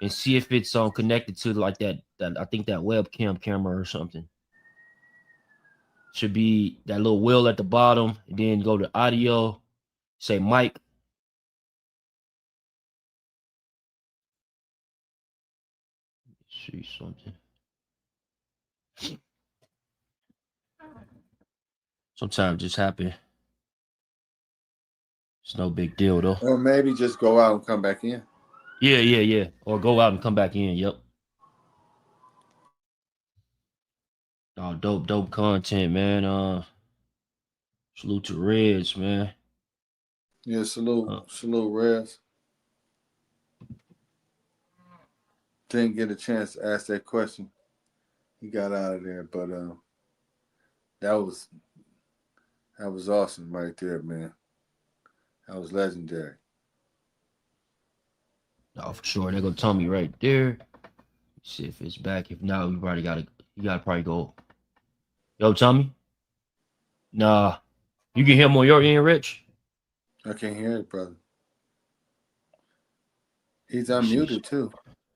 S1: and see if it's connected to like that I think that webcam camera or something. Should be that little wheel at the bottom, and then go to audio, say mic. See something. Sometimes it just happen. It's no big deal though.
S4: Or maybe just go out and come back in.
S1: Yeah. Or go out and come back in. Yep. Oh, dope content, man. Salute to Reds, man.
S4: Yeah, salute, Rez. Didn't get a chance to ask that question. He got out of there, but that was awesome right there, man. That was legendary.
S1: Oh, for sure. They're gonna tell me right there. Let's see if it's back. If not, you gotta probably go. Yo, Tommy? Nah. You can hear him on your end, Rich?
S4: I can't hear it, brother. He's
S1: Let me see.
S4: unmuted too.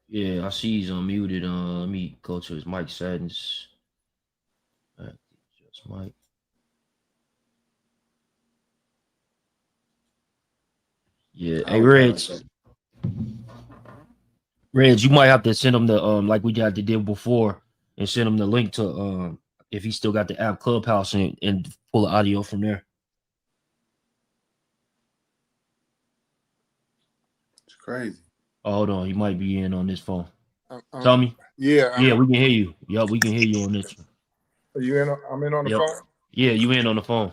S1: Yeah, I see he's unmuted. Let me go to his mic settings. Just mic. Yeah. Hey, Reg, you might have to send him the like we had to do before, and send him the link to if he still got the app Clubhouse and pull the audio from there.
S4: It's crazy.
S1: Oh, hold on, he might be in on this phone.
S2: Tommy?
S1: Yeah, we can hear you. Yep, we can hear you on this one.
S2: Are you in? I'm in on the
S1: Yep.
S2: phone.
S1: Yeah, you in on the phone.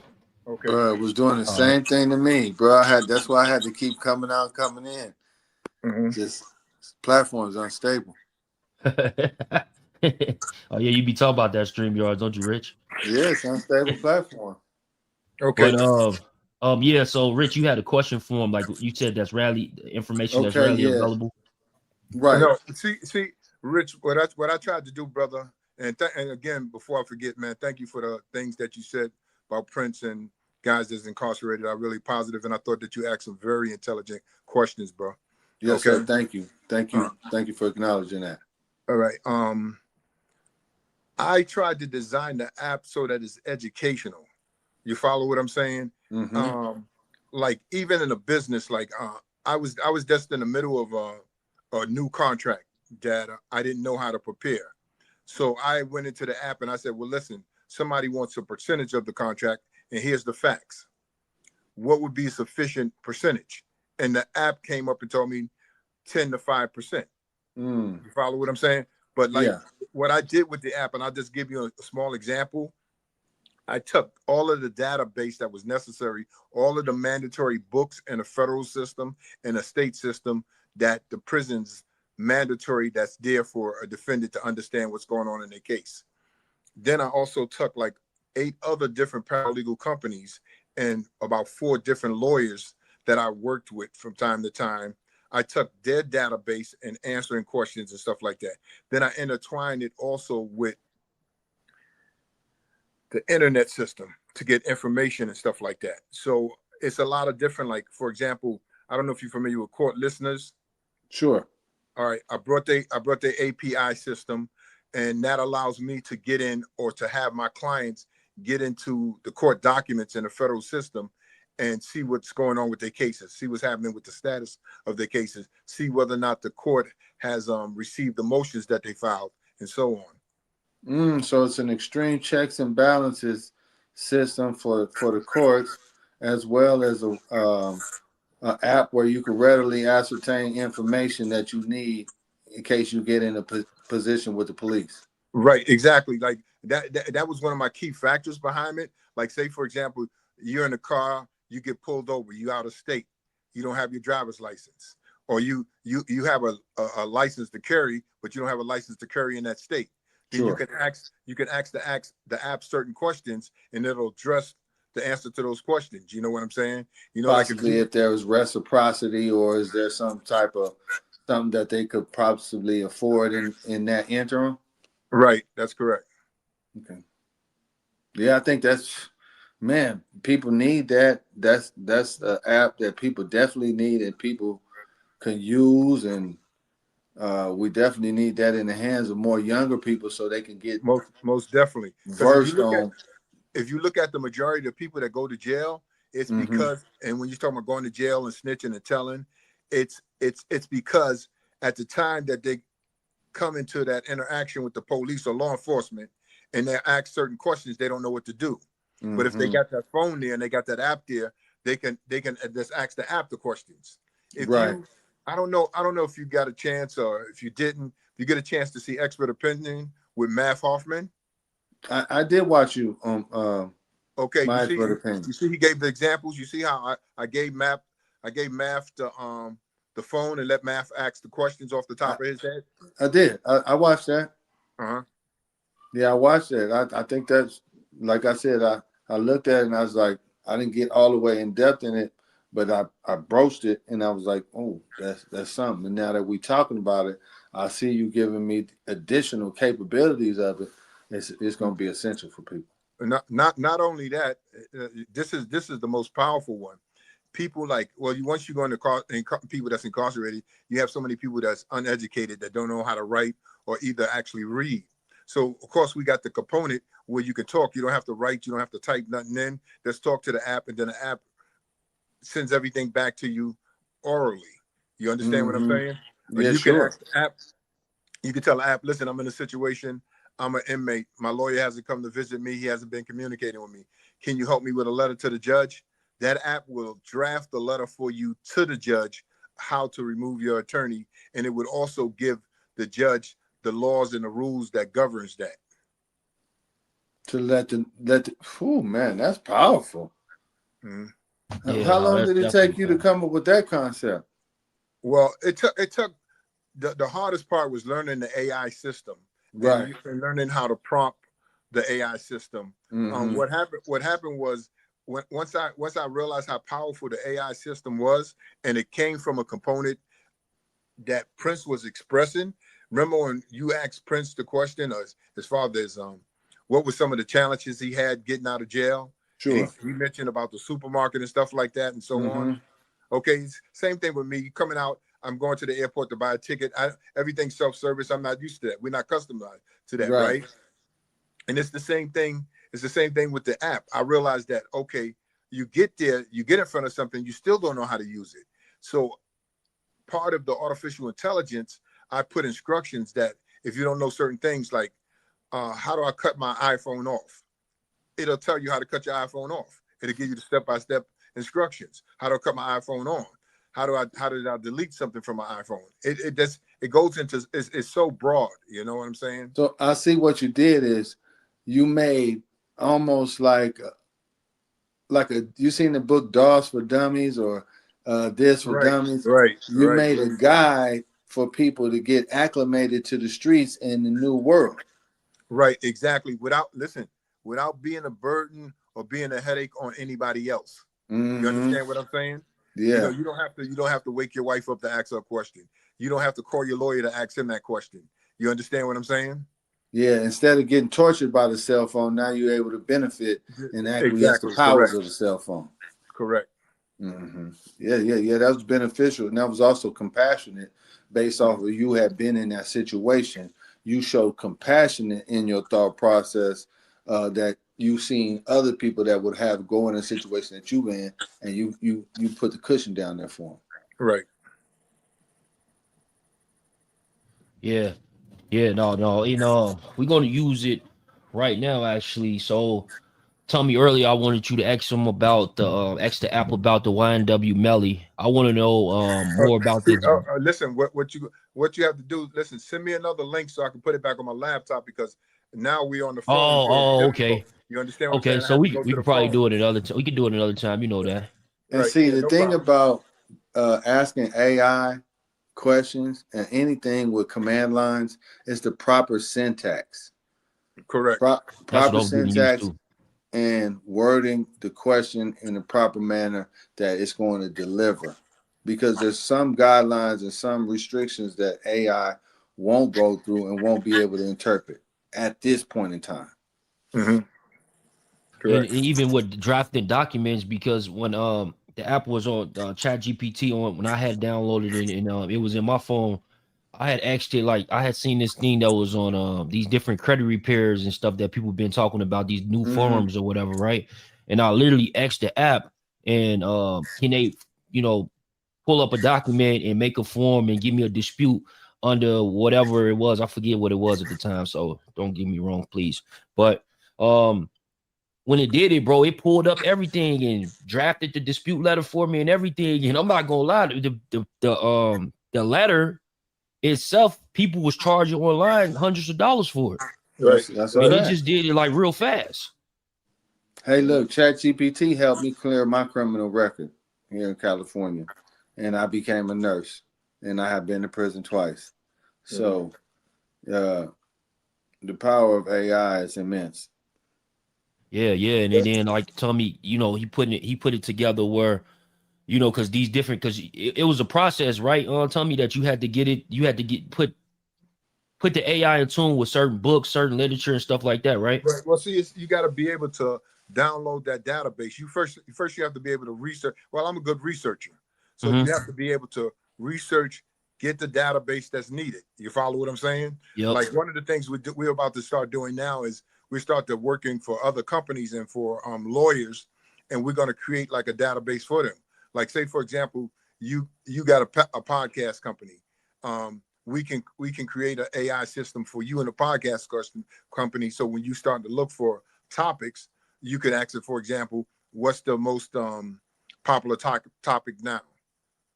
S2: Okay.
S4: Bro, it was doing the same thing to me, bro. That's why I had to keep coming out, coming in.
S2: Mhm.
S4: Just platform's unstable.
S1: Oh yeah, you be talking about that StreamYard, don't you, Rich?
S4: Yeah, it's unstable platform.
S2: Okay.
S1: But yeah. So Rich, you had a question for him, like you said, that's rarely information that's
S4: Okay,
S1: rarely
S4: yeah.
S1: available.
S4: Right.
S2: No, see, Rich, what I tried to do, brother, and again, before I forget, man, thank you for the things that you said about Prince and guys that's incarcerated. I'm really positive, and I thought that you asked some very intelligent questions, bro.
S4: Yes,
S2: Okay.
S4: sir. Thank you. Thank you. Thank you for acknowledging that.
S2: All right. I tried to design the app so that it's educational. You follow what I'm saying?
S4: Mm-hmm.
S2: Like even in a business, like I was just in the middle of a new contract that I didn't know how to prepare. So I went into the app and I said, well, listen, somebody wants a percentage of the contract, and here's the facts. What would be a sufficient percentage? And the app came up and told me 10 to 5%.
S4: Mm.
S2: You follow what I'm saying? But like
S4: Yeah.
S2: what I did with the app, and I'll just give you a small example. I took all of the database that was necessary, all of the mandatory books in the federal system and the state system that the prisons mandatory that's there for a defendant to understand what's going on in their case. Then I also took like 8 other different paralegal companies and about 4 different lawyers that I worked with from time to time. I took their database and answering questions and stuff like that. Then I intertwined it also with the internet system to get information and stuff like that. So it's a lot of different, like, for example, I don't know if you're familiar with Court Listeners.
S4: Sure.
S2: All right, I brought the API system, and that allows me to get in, or to have my clients get into the court documents in the federal system and see what's going on with their cases, see what's happening with the status of their cases, see whether or not the court has received the motions that they filed, and so on.
S4: So it's an extreme checks and balances system for the courts, as well as a app where you can readily ascertain information that you need in case you get in a position with the police.
S2: Right, exactly. Like that was one of my key factors behind it. Like, say for example, you're in a car, you get pulled over, you out of state, you don't have your driver's license, or you have a license to carry, but you don't have a license to carry in that state. Then
S4: Sure.
S2: you can ask the app certain questions, and it'll address the answer to those questions. You know what I'm saying? You know,
S4: Possibly if there was reciprocity, or is there some type of something that they could possibly afford in that interim?
S2: Right, that's correct.
S4: Okay. Yeah, I think man, people need that. That's an app that people definitely need and people can use, and we definitely need that in the hands of more younger people so they can get
S2: Most definitely. Because if you look at the majority of the people that go to jail, it's because, and when you're talking about going to jail and snitching and telling, it's because at the time that they come into that interaction with the police or law enforcement and they ask certain questions, they don't know what to do. But if they got that phone there and they got that app there, they can just ask the app the questions. I don't know if you got a chance, or if you didn't, if you get a chance to see Expert Opinion with Math Hoffman.
S4: I did watch you on
S2: okay,
S4: My Expert Opinion.
S2: You see he gave the examples. You see how I gave Math the phone and let Math ask the questions off the top of his head.
S4: I did. I watched that.
S2: Uh-huh.
S4: Yeah, I watched that. I think that's, like I said, I looked at it and I was like, I didn't get all the way in depth in it, but I broached it and I was like, oh, that's something. And now that we're talking about it, I see you giving me additional capabilities of it. It's going to be essential for people.
S2: Not only that, this is the most powerful one. People once you go into people that's incarcerated, you have so many people that's uneducated that don't know how to write or either actually read. So of course we got the component where you can talk. You don't have to write. You don't have to type nothing in. Just talk to the app, and then the app sends everything back to you orally. You understand what I'm saying?
S4: Yeah, sure.
S2: Ask the app. You can tell the app, listen, I'm in a situation. I'm an inmate. My lawyer hasn't come to visit me. He hasn't been communicating with me. Can you help me with a letter to the judge? That app will draft the letter for you to the judge, how to remove your attorney, and it would also give the judge the laws and the rules that governs that.
S4: To oh man, that's powerful.
S2: Mhm.
S1: Yeah,
S4: How
S1: no,
S4: long
S1: that's
S4: did it
S1: definitely
S4: take you to
S1: fire.
S4: come up with that concept?
S2: Well, it took the hardest part was learning the AI system
S4: Right.
S2: and learning how to prompt the AI system.
S4: Mm-hmm.
S2: What happened was once I realized how powerful the AI system was, and it came from a component that Prince was expressing. Remember when you asked Prince the question as far as what were some of the challenges he had getting out of jail? And
S4: Sure.
S2: he mentioned about the supermarket and stuff like that and so
S4: Mm-hmm.
S2: on. Okay, same thing with me coming out. I'm going to the airport to buy a ticket. Everything's self-service. I'm not used to that. We're not customized to that,
S4: Right.
S2: right? And it's the same thing. It's the same thing with the app. I realized that, okay, you get there, you get in front of something, you still don't know how to use it. So part of the artificial intelligence, I put instructions that if you don't know certain things, like how do I cut my iPhone off? It'll tell you how to cut your iPhone off. It'll give you the step-by-step instructions. How do I cut my iPhone on? How did I delete something from my iPhone? It goes into it's so broad, you know what I'm saying?
S4: So I see what you did is you made almost like a you seen the book DOS for Dummies or this for
S2: Right,
S4: Dummies.
S2: right,
S4: You
S2: right,
S4: made a guide for people to get acclimated to the streets in the new world.
S2: right, exactly. Without being a burden or being a headache on anybody else.
S4: Mm-hmm.
S2: You understand what I'm saying?
S4: Yeah.
S2: You don't have to wake your wife up to ask her a question. You don't have to call your lawyer to ask him that question. You understand what I'm saying?
S4: Yeah. Instead of getting tortured by the cell phone, now you're able to benefit and acquiesce the
S2: Exactly.
S4: powers
S2: Correct.
S4: of the cell phone.
S2: Correct.
S4: Mm-hmm. Yeah. That was beneficial, and that was also compassionate, based off of you had been in that situation. You showed compassion in your thought process that you've seen other people that would have go in a situation that you in, and you put the cushion down there for them.
S2: Right.
S1: Yeah, yeah, no. We're gonna use it right now, actually. So, tell me earlier, I wanted you to ask him about ask the app about the YNW Melly. I want to know more about this.
S2: Listen, what you have to do? Listen, send me another link so I can put it back on my laptop because now we're on the phone. So it's
S1: Okay,
S2: difficult. You understand what I'm saying? I
S1: So
S2: have to
S1: we
S2: go
S1: we
S2: to
S1: could
S2: the
S1: probably
S2: phone.
S1: do it another time. We could do it another time. You know that.
S4: And
S2: Right.
S4: see,
S2: Yeah.
S4: the
S2: No
S4: thing
S2: problem.
S4: about asking AI questions and anything with command lines is the proper syntax.
S2: Correct.
S1: That's what
S4: Proper
S1: I was getting used
S4: syntax
S1: to.
S4: and wording the question in the proper manner that it's going to deliver. Because there's some guidelines and some restrictions that AI won't go through and won't be able to interpret at this point in time.
S2: Mm-hmm.
S1: And
S2: Correct.
S1: even with drafting documents, because when the app was on Chat GPT on when I had downloaded it and it was in my phone, I had asked it like I had seen this thing that was on these different credit repairs and stuff that people been talking about, these new forums or whatever, right? And I literally asked the app and can they, pull up a document and make a form and give me a dispute under whatever it was. I forget what it was at the time, so don't get me wrong, please. But when it did it, bro, it pulled up everything and drafted the dispute letter for me and everything. And I'm not gonna lie, the letter itself, people was charging online hundreds of dollars for it.
S2: Right.
S4: That's
S1: And
S4: a
S1: it
S4: fact.
S1: just did it like real fast.
S4: Hey, look, ChatGPT helped me clear my criminal record here in California, and I became a nurse, and I have been to prison twice. So, the power of AI is immense.
S1: Yeah. And then like tell me, he put it together where, because it was a process, right? Tell me that you had to put the AI in tune with certain books, certain literature and stuff like that, right?
S2: Right. Well, see, you got to be able to download that database. You have to be able to research. Well, I'm a good researcher, so
S1: Mm-hmm.
S2: you have to be able to research, get the database that's needed. You follow what I'm saying?
S1: Yep.
S2: Like one of the things we're about to start doing now is we start to working for other companies and for lawyers, and we're going to create like a database for them. Like say, for example, you got a podcast company. We can create an AI system for you in a podcast company. So when you start to look for topics, you could ask it, for example, what's the most popular topic now?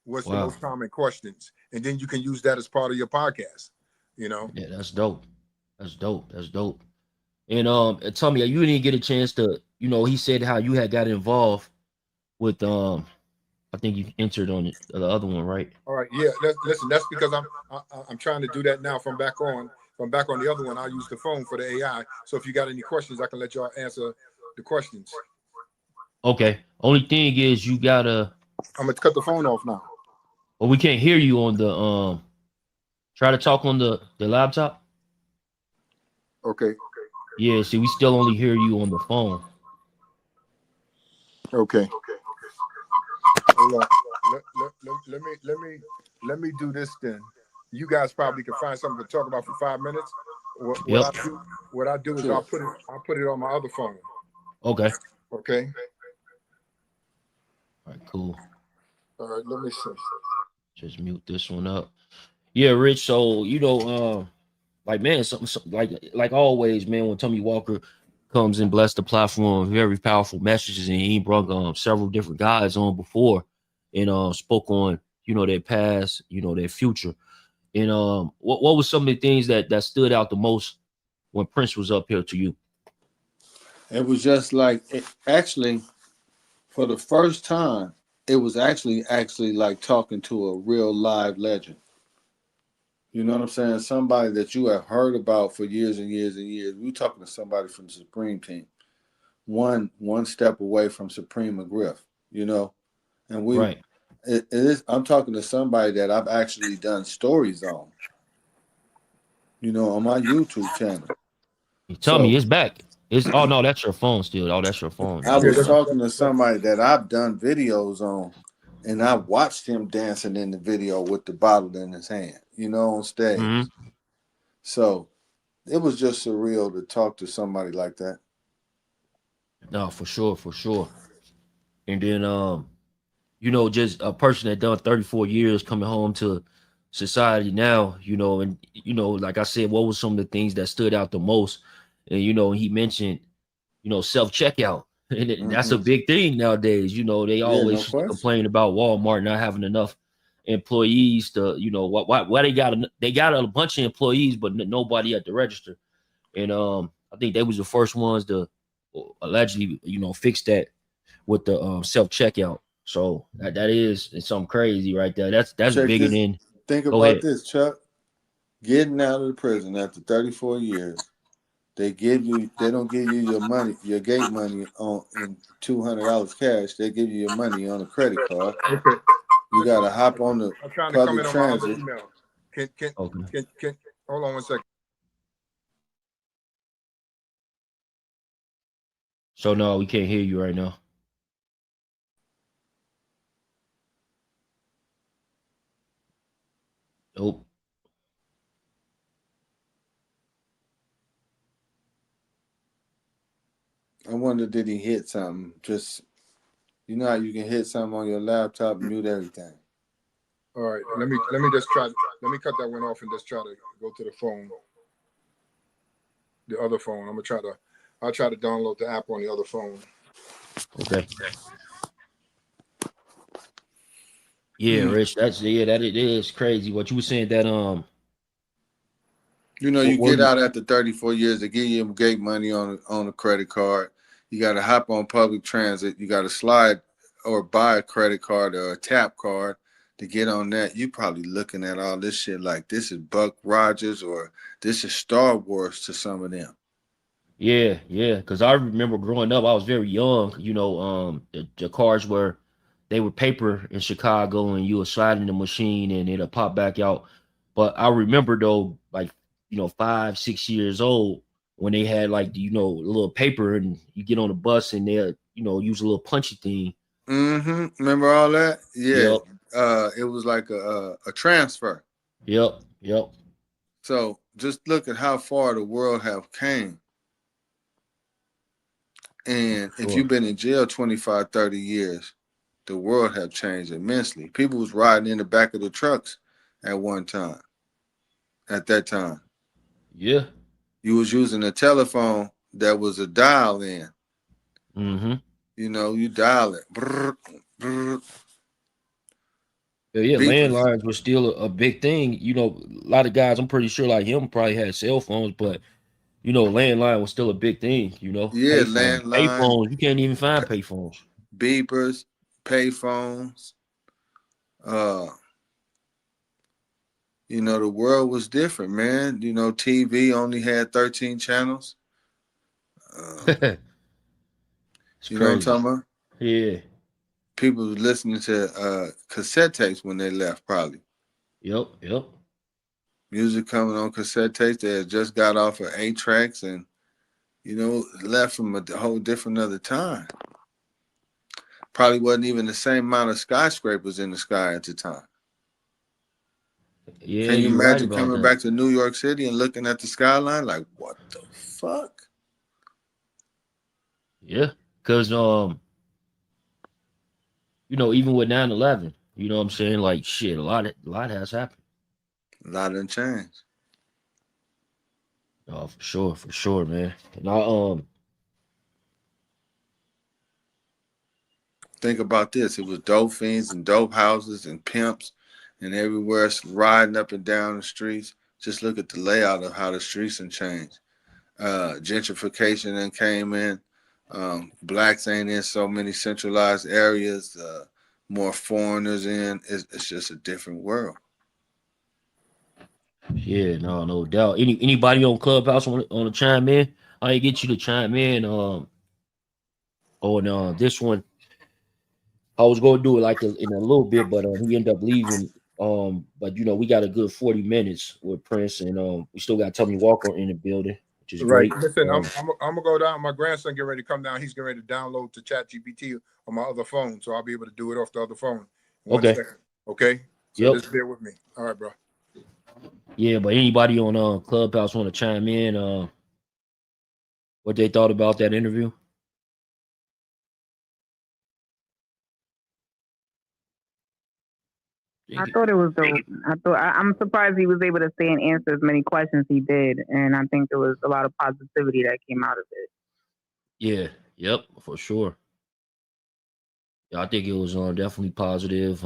S2: What's the most common questions? And then you can use that as part of your podcast.
S1: Yeah, that's dope. That's dope. And tell me, you didn't get a chance to, he said how you had got involved with I think you entered on the other one, right?
S2: All right, yeah. Listen, that's because I'm trying to do that now from back on. From back on the other one, I'll use the phone for the AI. So if you got any questions, I can let y'all answer the questions.
S1: Okay. Only thing is you gotta.
S2: I'm gonna cut the phone off now.
S1: Well, we can't hear you on the. Try to talk on the laptop.
S2: Okay.
S1: Yeah. See, we still only hear you on the phone.
S2: Okay. Hold on. Let me do this then. You guys probably can find something to talk about for 5 minutes.
S1: Yep.
S2: What I do is
S4: Sure.
S2: I'll put it on my other phone.
S1: Okay.
S2: Okay.
S1: All right. Cool.
S2: All right. Let me see.
S1: Just mute this one up. Yeah, Rich. So like man, something like always, man. When Tommy Walker comes and bless the platform, very powerful messages, and he brought several different guys on before, and spoke on their past, their future, and what was some of the things that stood out the most when Prince was up here to you?
S4: It was just like actually for the first time, it was actually like talking to a real live legend. You know what I'm saying? Somebody that you have heard about for years and years and years. We were talking to somebody from the Supreme team, one step away from Supreme McGriff. And
S1: Right.
S4: it is. I'm talking to somebody that I've actually done stories on. On my YouTube channel.
S1: You tell
S4: So
S1: me it's back. It's oh no, that's your phone still. Oh, that's your phone.
S4: I
S1: My
S4: was
S1: bad.
S4: talking to somebody that I've done videos on, and I watched him dancing in the video with the bottle in his hand, on stage.
S1: Mm-hmm.
S4: So it was just surreal to talk to somebody like that.
S1: No, for sure, for sure. And then just a person that done 34 years coming home to society now, and like I said, what was some of the things that stood out the most? And he mentioned, self checkout, and that's a
S4: Mm-hmm.
S1: big thing nowadays. They
S4: Yeah,
S1: always
S4: no
S1: used to
S4: question.
S1: complain about Walmart not having enough employees to, why they got a bunch of employees, but nobody at the register. And I think they was the first ones to allegedly, fix that with the self checkout. So that is it's something crazy right there. That's
S4: Check
S1: bigger
S4: this.
S1: than.
S4: Think
S1: Go
S4: about
S1: ahead.
S4: this, Chuck. Getting out of the prison after 34 years, they don't give you your money, your gate money in $200 cash. They give you your money on a credit card.
S2: Okay.
S4: You gotta hop on the
S2: I'm trying to come
S4: public
S2: in on my other
S4: transit.
S2: email.
S1: Okay.
S2: Can hold on one second.
S1: So no, we can't hear you right now. Nope.
S4: I wonder, did he hit something? Just how you can hit something on your laptop and mute everything.
S2: All right. Let me just try. Let me cut that one off and just try to go to the phone. The other phone. I'll try to download the app on the other phone.
S1: Okay. Yeah, Rich. That it is crazy. What you were saying that
S4: You
S1: what
S4: get out after 34 years, they give you gate money on a credit card. You got to hop on public transit. You got to slide or buy a credit card or a tap card to get on that. You probably looking at all this shit like this is Buck Rogers or this is Star Wars to some of them.
S1: Yeah, because I remember growing up, I was very young. The cars they were paper in Chicago, and you would slide in the machine, and it'll pop back out. But I remember though, like 5, 6 years old, when they had like a little paper, and you get on the bus, and they'll use a little punchy thing.
S4: Mm-hmm. Remember all that? Yeah.
S1: Yep,
S4: It was like a transfer.
S1: yep.
S4: So just look at how far the world have came. And if
S1: Sure.
S4: you've been in jail 25, 30 years, the world have changed immensely. People was riding in the back of the trucks at that time.
S1: Yeah.
S4: You was using a telephone that was a dial in.
S1: Mm-hmm.
S4: You dial it. Brr, brr.
S1: Yeah.
S4: Beepers.
S1: Landlines were still a big thing. A lot of guys, I'm pretty sure like him probably had cell phones, but landline was still a big thing,
S4: Yeah, landline,
S1: Payphones, you can't even find payphones.
S4: beepers. payphones. You know, the world was different, man. You know, TV only had 13 channels.
S1: It's
S4: You know what I'm
S1: crazy.
S4: talking about?
S1: Yeah.
S4: People was listening to cassette tapes when they left, probably.
S1: Yep.
S4: Music coming on cassette tapes. They had just got off of 8-tracks and, you know, left from a whole different other time. Probably wasn't even the same amount of skyscrapers in the sky at the time.
S1: Yeah,
S4: Can you
S1: you're right
S4: imagine
S1: about
S4: coming
S1: that.
S4: back to New York City and looking at the skyline like, what the fuck?
S1: Yeah, because you know, even with 9/11, you know what I'm saying? Like shit, a lot has happened.
S4: A lot done changed.
S1: Oh, for sure, man. And
S4: Think about this. It was dope fiends and dope houses and pimps and everywhere riding up and down the streets. Just look at the layout of how the streets have changed. Gentrification then came in. Blacks ain't in so many centralized areas. More foreigners in. It's just a different world.
S1: yeah, no doubt. Anybody on Clubhouse on to chime in? I ain't get you to chime in. On this one, I was going to do it like in a little bit, but he ended up leaving. But you know, we got a good 40 minutes with Prince, and we still got Tommy Walker in the building, which is
S2: Right.
S1: great.
S2: Listen, I'm gonna go down. My grandson get ready to come down. He's getting ready to download the Chat GPT on my other phone, so I'll be able to do it off the other phone. One
S1: Okay.
S2: second. Okay. So
S1: Yep.
S2: just bear with me. All right, bro.
S1: Yeah, but anybody on Clubhouse want to chime in? What they thought about that interview?
S5: I thought it was I'm surprised he was able to stay and answer as many questions he did, and I think there was a lot of positivity that came out of it.
S1: Yeah, yep, for sure. Yeah, I think it was definitely positive.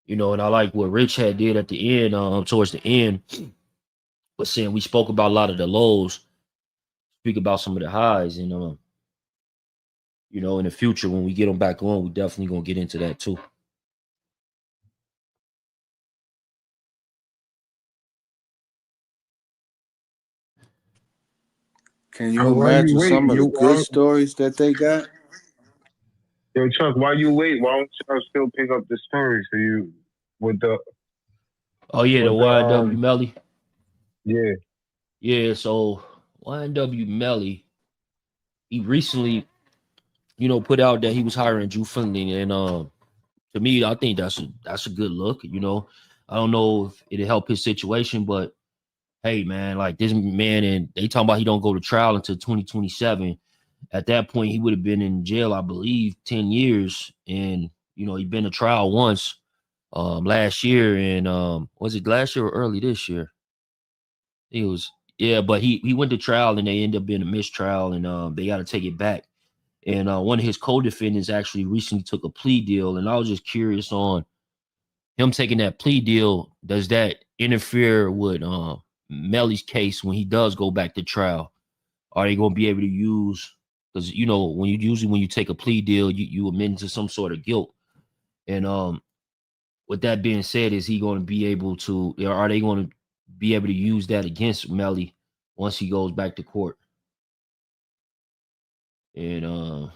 S1: You know, and I like what Rich had did at the end, towards the end, was saying we spoke about a lot of the lows, speak about some of the highs, and you know, in the future when we get them back on, we definitely gonna get into that too.
S4: Can you imagine some of the good stories that they got?
S6: Yo, Chuck, while you wait, why don't y'all still pick up the story? So you with the
S1: Oh yeah, the YNW Melly.
S6: Yeah.
S1: Yeah, so YNW Melly, he recently, you know, put out that he was hiring Drew Finley, and to me, I think that's a good look. You know, I don't know if it'll help his situation, but hey, man, like this man, and they talking about he don't go to trial until 2027. At that point, he would have been in jail, I believe, 10 years, and you know, he'd been to trial once last year, and was it last year or early this year? It was, yeah, but he went to trial and they ended up being a mistrial, and they got to take it back. And one of his co-defendants actually recently took a plea deal, and I was just curious on him taking that plea deal. Does that interfere with Melly's case when he does go back to trial? Are they going to be able to use? Because you know when you take a plea deal, you admit to some sort of guilt. And with that being said, is he going to be able to? Or are they going to be able to use that against Melly once he goes back to court? And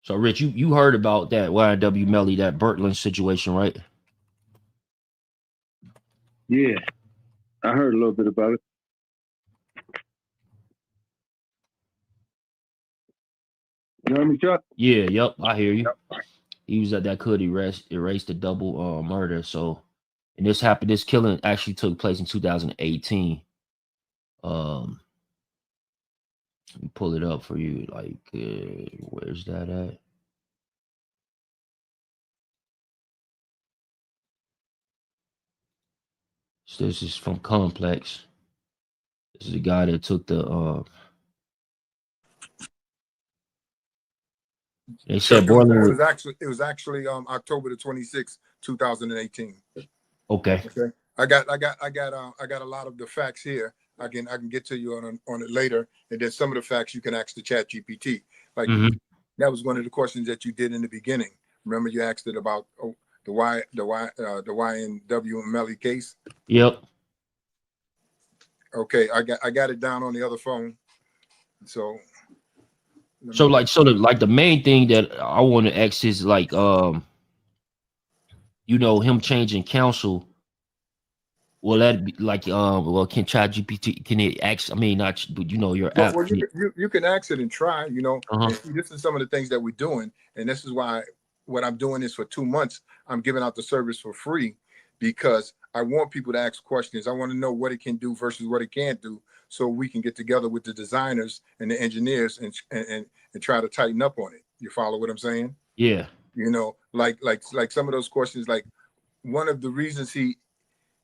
S1: so Rich, you heard about that YNW Melly, that Bertland situation, right?
S6: Yeah. I heard a little bit about it. You heard me, Chuck?
S1: Yeah, yep, I hear you. He was that could erase the double murder. So, and this killing actually took place in 2018. Let me pull it up for you. Like, where's that at? So this is from Complex. This is the guy that took the. They said Borland
S2: it was actually October the 26th, 2018.
S1: Okay.
S2: Okay. I got a lot of the facts here. I can get to you on it later, and then some of the facts you can ask the Chat GPT. Like
S1: Mhm.
S2: that was one of the questions that you did in the beginning. Remember, you asked it about the YNW and Melly case.
S1: Yep.
S2: Okay, I got it down on the other phone. So
S1: So like the main thing that I want to ask is like you know, him changing counsel. Will that be like well, can ChatGPT, can it ask, I mean, not, but you know, your app,
S2: well,
S1: can it,
S2: you can ask it and try,
S1: uh-huh.
S2: and see, this is some of the things that we're doing, and this is why what I'm doing is for 2 months. I'm giving out the service for free because I want people to ask questions. I want to know what it can do versus what it can't do, so we can get together with the designers and the engineers and try to tighten up on it. You follow what I'm saying?
S1: Yeah.
S2: Like some of those questions, like one of the reasons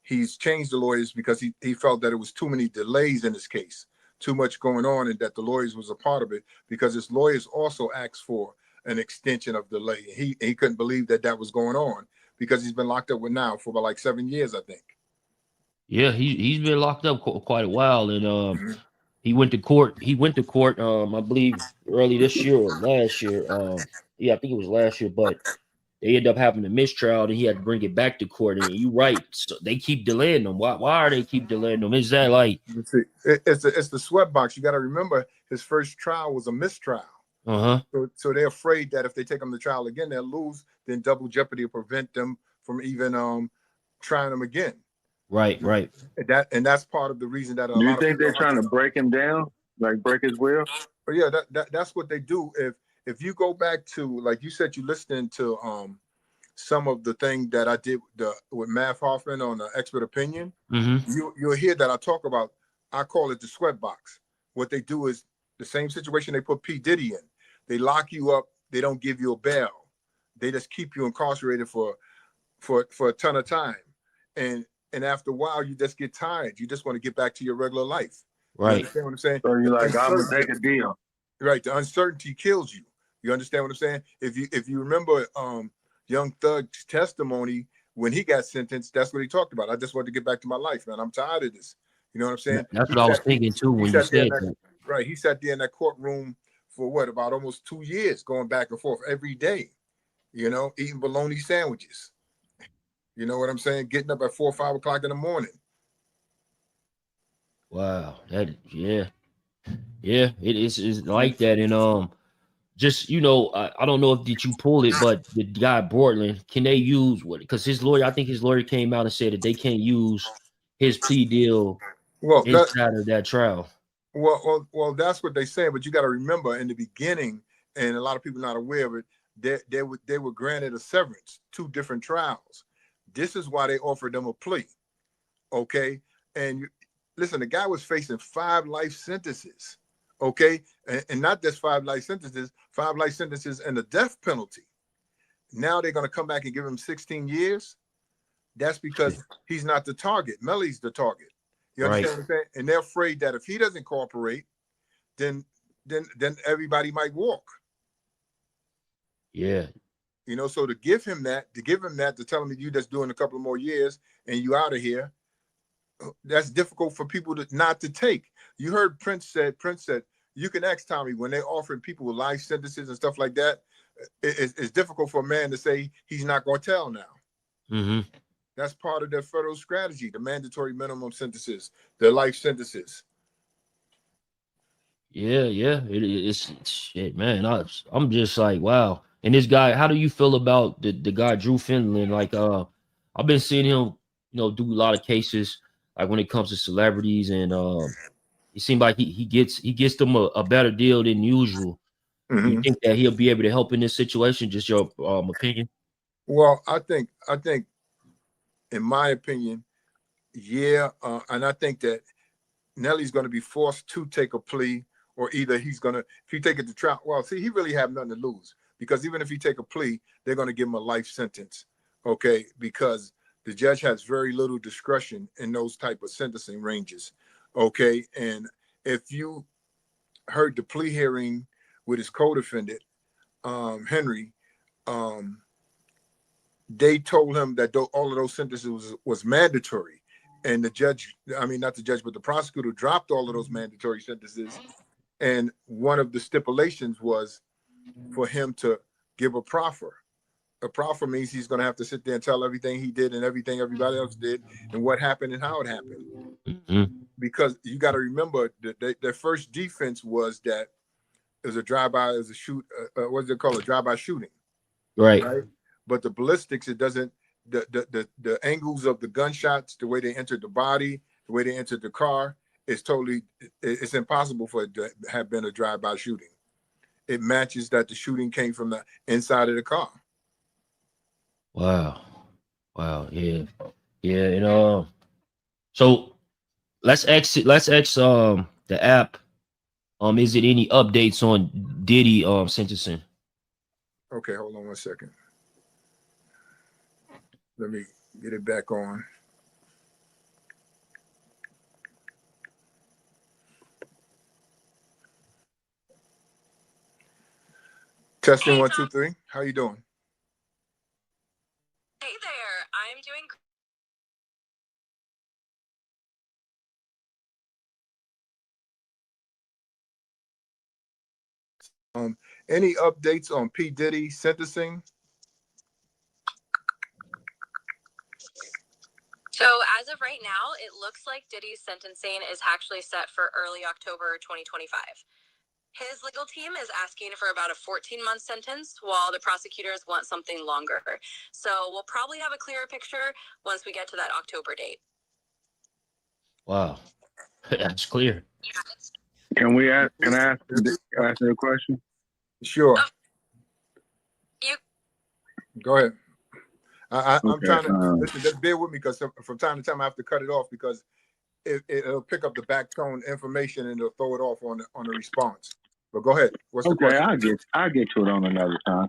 S2: he's changed the lawyers because he felt that it was too many delays in his case, too much going on, and that the lawyers was a part of it, because his lawyers also asked for an extension of delay. He couldn't believe that was going on because he's been locked up with now for about like 7 years, I think.
S1: Yeah, he's been locked up quite a while, and
S2: Mhm.
S1: he went to court. He went to court, I believe early this year or last year. Yeah, I think it was last year, but they ended up having a mistrial, and he had to bring it back to court. And you're right, so they keep delaying them. Why are they keep delaying them? Is that like,
S2: Let's see. It's the sweat box. You got to remember, his first trial was a mistrial.
S1: uh-huh,
S2: So they're afraid that if they take him to trial again, they'll lose. Then double jeopardy will prevent them from even trying them again.
S1: right, right.
S2: And that's part of the reason that a
S6: Do you
S2: lot of
S6: think
S2: people
S6: they're trying to break him down, like break his will?
S2: But yeah, that's what they do. If you go back to, like you said, you listening to some of the thing that I did with Matt Hoffman on the Expert Opinion,
S1: Mm-hmm.
S2: you'll hear that I talk about. I call it the sweat box. What they do is the same situation they put P. Diddy in. They lock you up. They don't give you a bail. They just keep you incarcerated for a ton of time, and after a while, you just get tired. You just want to get back to your regular life. You
S1: Right.
S2: understand what I'm saying?
S6: So you're
S2: The
S6: like, I'm gonna
S2: uncertainty-
S6: take a deal.
S2: Right, the uncertainty kills you. You understand what I'm saying? If you remember Young Thug's testimony when he got sentenced, that's what he talked about. I just want to get back to my life, man. I'm tired of this. You know what I'm saying?
S1: That's
S2: He
S1: what I was
S2: sat-
S1: thinking too
S2: he
S1: when you
S2: sat there in
S1: said
S2: that,
S1: that.
S2: right. He sat there in that courtroom for what, about almost 2 years, going back and forth every day. Eating bologna sandwiches. You know what I'm saying? Getting up at 4 or 5 o'clock in the morning.
S1: Wow. Yeah. Yeah, it is like that. And just, you know, I don't know if did you pull it, but the guy Bortland, can they use what, because his lawyer, I think his lawyer came out and said that they can't use his plea deal
S2: Well,
S1: inside of that trial.
S2: well, that's what they say. But you got to remember, in the beginning, and a lot of people not aware of it, they were granted a severance, 2 different trials. This is why they offered them a plea. Okay, and listen, the guy was facing 5 life sentences. Okay, and not just 5 life sentences, 5 life sentences and the death penalty. Now they're going to come back and give him 16 years. That's because he's not the target. Melly's the target. You understand
S1: Right.
S2: what I'm saying? And they're afraid that if he doesn't cooperate, then everybody might walk.
S1: Yeah.
S2: So to give him that, to tell him that you just doing a couple of more years and you out of here, that's difficult for people not to take. You heard Prince said, you can ask Tommy when they're offering people with life sentences and stuff like that. It's difficult for a man to say he's not going to tell now.
S1: Mm-hmm.
S2: That's part of their federal strategy, the mandatory minimum sentences, the life sentences.
S1: Yeah, it's shit, man. I'm just like, wow. And this guy, how do you feel about the guy Drew Finland? Like, I've been seeing him, you know, do a lot of cases, like when it comes to celebrities, and it seems like he gets them a better deal than usual. You
S2: Mm-hmm.
S1: think that he'll be able to help in this situation? Just your opinion?
S2: Well, I think, in my opinion, yeah, and I think that Nelly's going to be forced to take a plea, or either he's going to, if he take it to trial. Well, see, he really have nothing to lose, because even if he take a plea, they're going to give him a life sentence, okay? Because the judge has very little discretion in those type of sentencing ranges, okay? And if you heard the plea hearing with his co-defendant, Henry, they told him that all of those sentences was mandatory. and the judge, I mean, not the judge, but the prosecutor dropped all of those mandatory sentences. And one of the stipulations was for him to give a proffer. A proffer means he's going to have to sit there and tell everything he did and everything everybody else did and what happened and how it happened.
S1: Mm-hmm.
S2: Because you got to remember that their first defense was that it was a drive-by, it was a shoot, what's it called, a drive-by shooting,
S1: Right.
S2: right? But the ballistics, it doesn't, the angles of the gunshots, the way they entered the body, the way they entered the car, it's totally, it's impossible for it to have been a drive-by shooting. It matches that the shooting came from the inside of the car.
S1: Wow. Wow. Yeah. Yeah. And so let's exit. Let's X the app. Is it any updates on Diddy sentencing?
S2: Okay, hold on one second. Let me get it back on. Testing 1, 2, 3. How you doing?
S7: Hey there, I'm doing
S2: Any updates on P. Diddy sentencing?
S7: So as of right now, it looks like Diddy's sentencing is actually set for early October 2025. His legal team is asking for about a 14-month sentence, while the prosecutors want something longer. So we'll probably have a clearer picture once we get to that October date.
S1: Wow. That's clear.
S6: Can I ask you a question?
S2: Sure.
S7: You
S2: Go ahead. I'm
S6: Okay,
S2: trying to listen. Just bear with me because from time to time I have to cut it off because it'll pick up the back tone information and it'll throw it off on the response. But go ahead. What's the question?
S6: I'll get to it on another time.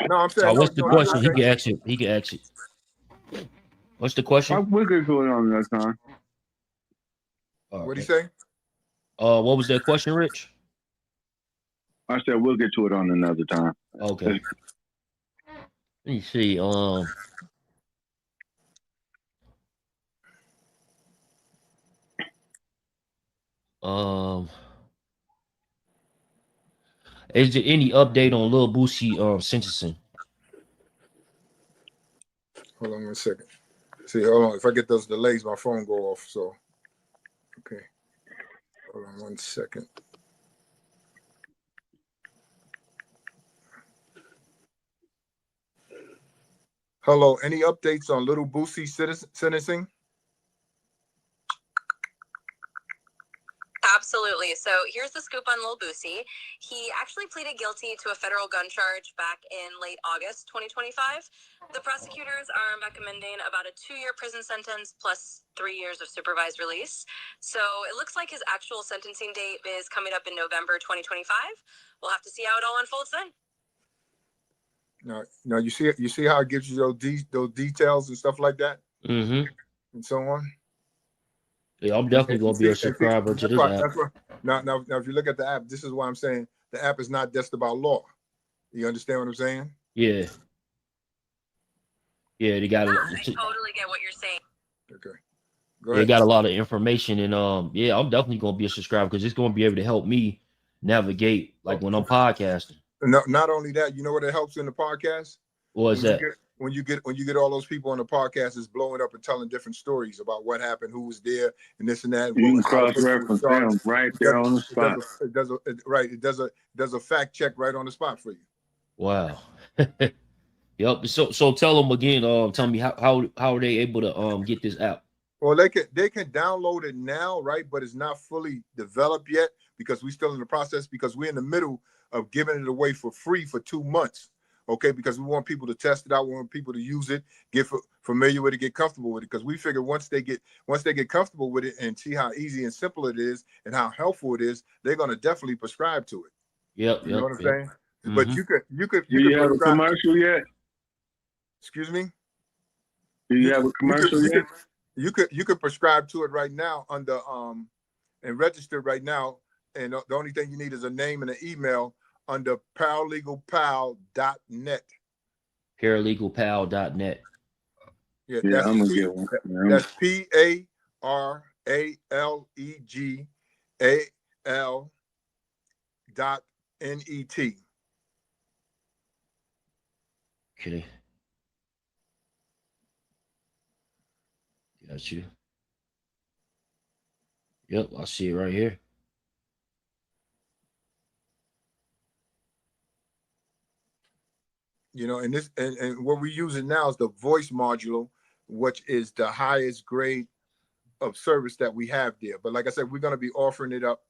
S2: No, I'm saying.
S1: What's the question?
S2: I'm
S1: He can exit. He can exit. What's the question?
S6: We'll get to it on another time.
S2: What do you say?
S1: What was that question, Rich?
S6: I said we'll get to it on another time.
S1: Okay. Let me see. Is there any update on Lil Boosie sentencing?
S2: Hold on one second. See, hold on. If I get those delays, my phone go off. So, okay. Hold on one second. Hello. Any updates on Little Boosie sentencing?
S7: Absolutely. So here's the scoop on Lil Boosie. He actually pleaded guilty to a federal gun charge back in late August 2025. The prosecutors are recommending about a 2-year prison sentence plus 3 years of supervised release. So it looks like his actual sentencing date is coming up in November 2025. We'll have to see how it all unfolds then.
S2: Now you see how it gives you those details and stuff like that,
S1: Mm-hmm.
S2: and so on.
S1: Yeah, I'm definitely gonna be a subscriber to this app.
S2: That's why, now, if you look at the app, this is why I'm saying the app is not just about law. You understand what I'm saying?
S1: Yeah. Yeah, they got
S7: I totally get what you're saying.
S2: Okay. Go
S1: They
S2: ahead.
S1: got a lot of information, and yeah, I'm definitely gonna be a subscriber because it's gonna be able to help me navigate like when I'm podcasting.
S2: No, not only that, you know what it helps in the podcast?
S1: What is that?
S2: When you get all those people on the podcast is blowing up and telling different stories about what happened, who was there, and this and that.
S6: You can cross-reference them right there on the spot.
S2: It does a fact check right on the spot for you.
S1: Wow. Yep. So tell them again. Tell me how are they able to get this app?
S2: Well, they can download it now, right? But it's not fully developed yet because we're still in the process because we're in the middle of giving it away for free for 2 months. Okay, because we want people to test it out, we want people to use it, get familiar with it, get comfortable with it. Because we figure once they get comfortable with it and see how easy and simple it is and how helpful it is, they're gonna definitely prescribe to it.
S1: Yep.
S2: You know what I'm saying?
S1: Mm-hmm.
S2: But you could.
S6: Do you have a commercial yet?
S2: Excuse me.
S6: Do you have a commercial yet?
S2: You could prescribe to it right now under and register right now. And the only thing you need is a name and an email under paralegalpal.net.
S1: Paralegalpal.net.
S2: Yeah,
S6: Yeah,
S2: that's
S6: I'm gonna get one. Yeah,
S2: that's PARALEGAL.net.
S1: Okay. Got you. Yep, I see it right here.
S2: You know, and this and what we're using now is the voice module, which is the highest grade of service that we have there. But like I said, we're going to be offering it up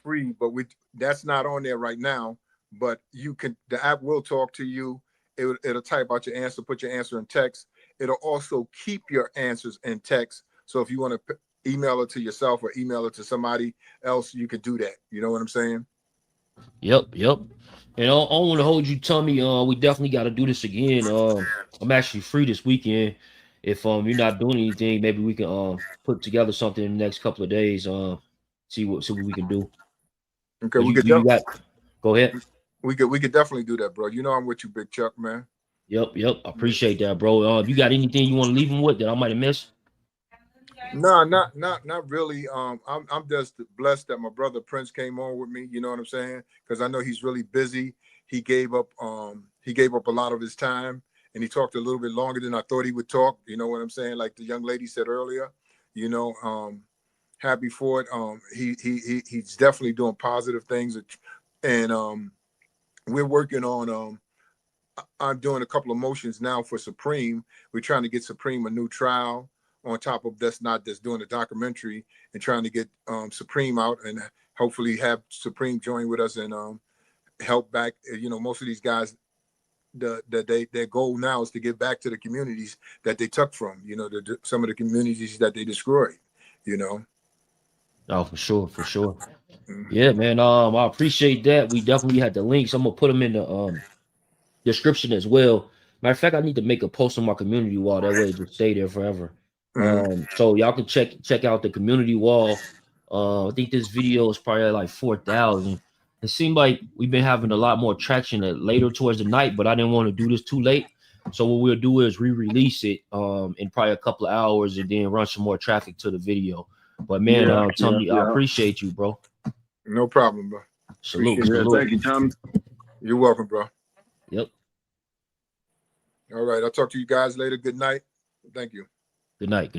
S2: free, but that's not on there right now. But the app will talk to you. It'll type out your answer, put your answer in text. It'll also keep your answers in text. So if you want to email it to yourself or email it to somebody else, you could do that. You know what I'm saying?
S1: Yep. And I don't want to hold you, Tommy. We definitely got to do this again. I'm actually free this weekend. If you're not doing anything, maybe we can put together something in the next couple of days. See what we can do.
S2: Okay,
S1: You got. Go ahead.
S2: We could definitely do that, bro. You know I'm with you, Big Chuck, man.
S1: Yep. I appreciate that, bro. You got anything you want to leave him with that I might have missed?
S2: No, not really. I'm just blessed that my brother Prince came on with me. You know what I'm saying? Because I know he's really busy. He gave up a lot of his time, and he talked a little bit longer than I thought he would talk. You know what I'm saying? Like the young lady said earlier. You know, happy for it. He's definitely doing positive things, and we're working on. I'm doing a couple of motions now for Supreme. We're trying to get Supreme a new trial on top of that's doing a documentary and trying to get Supreme out and hopefully have Supreme join with us and help back. You know, most of these guys, their goal now is to get back to the communities that they took from. You know, some of the communities that they destroyed. You know.
S1: Oh, for sure.
S2: Mm-hmm.
S1: Yeah, man. I appreciate that. We definitely had the links. I'm gonna put them in the description as well. Matter of fact, I need to make a post on my community wall. That way it just stay there forever. So y'all can check out the community wall. I think this video is probably like 4,000. It seemed like we've been having a lot more traction later towards the night, but I didn't want to do this too late. So what we'll do is re-release it in probably a couple of hours and then run some more traffic to the video. But man, Tommy, I appreciate you, bro.
S2: No problem, bro.
S1: Salute.
S6: thank you, Tommy.
S2: You're welcome, bro.
S1: Yep.
S2: All right. I'll talk to you guys later. Good night. Thank you.
S1: Good night.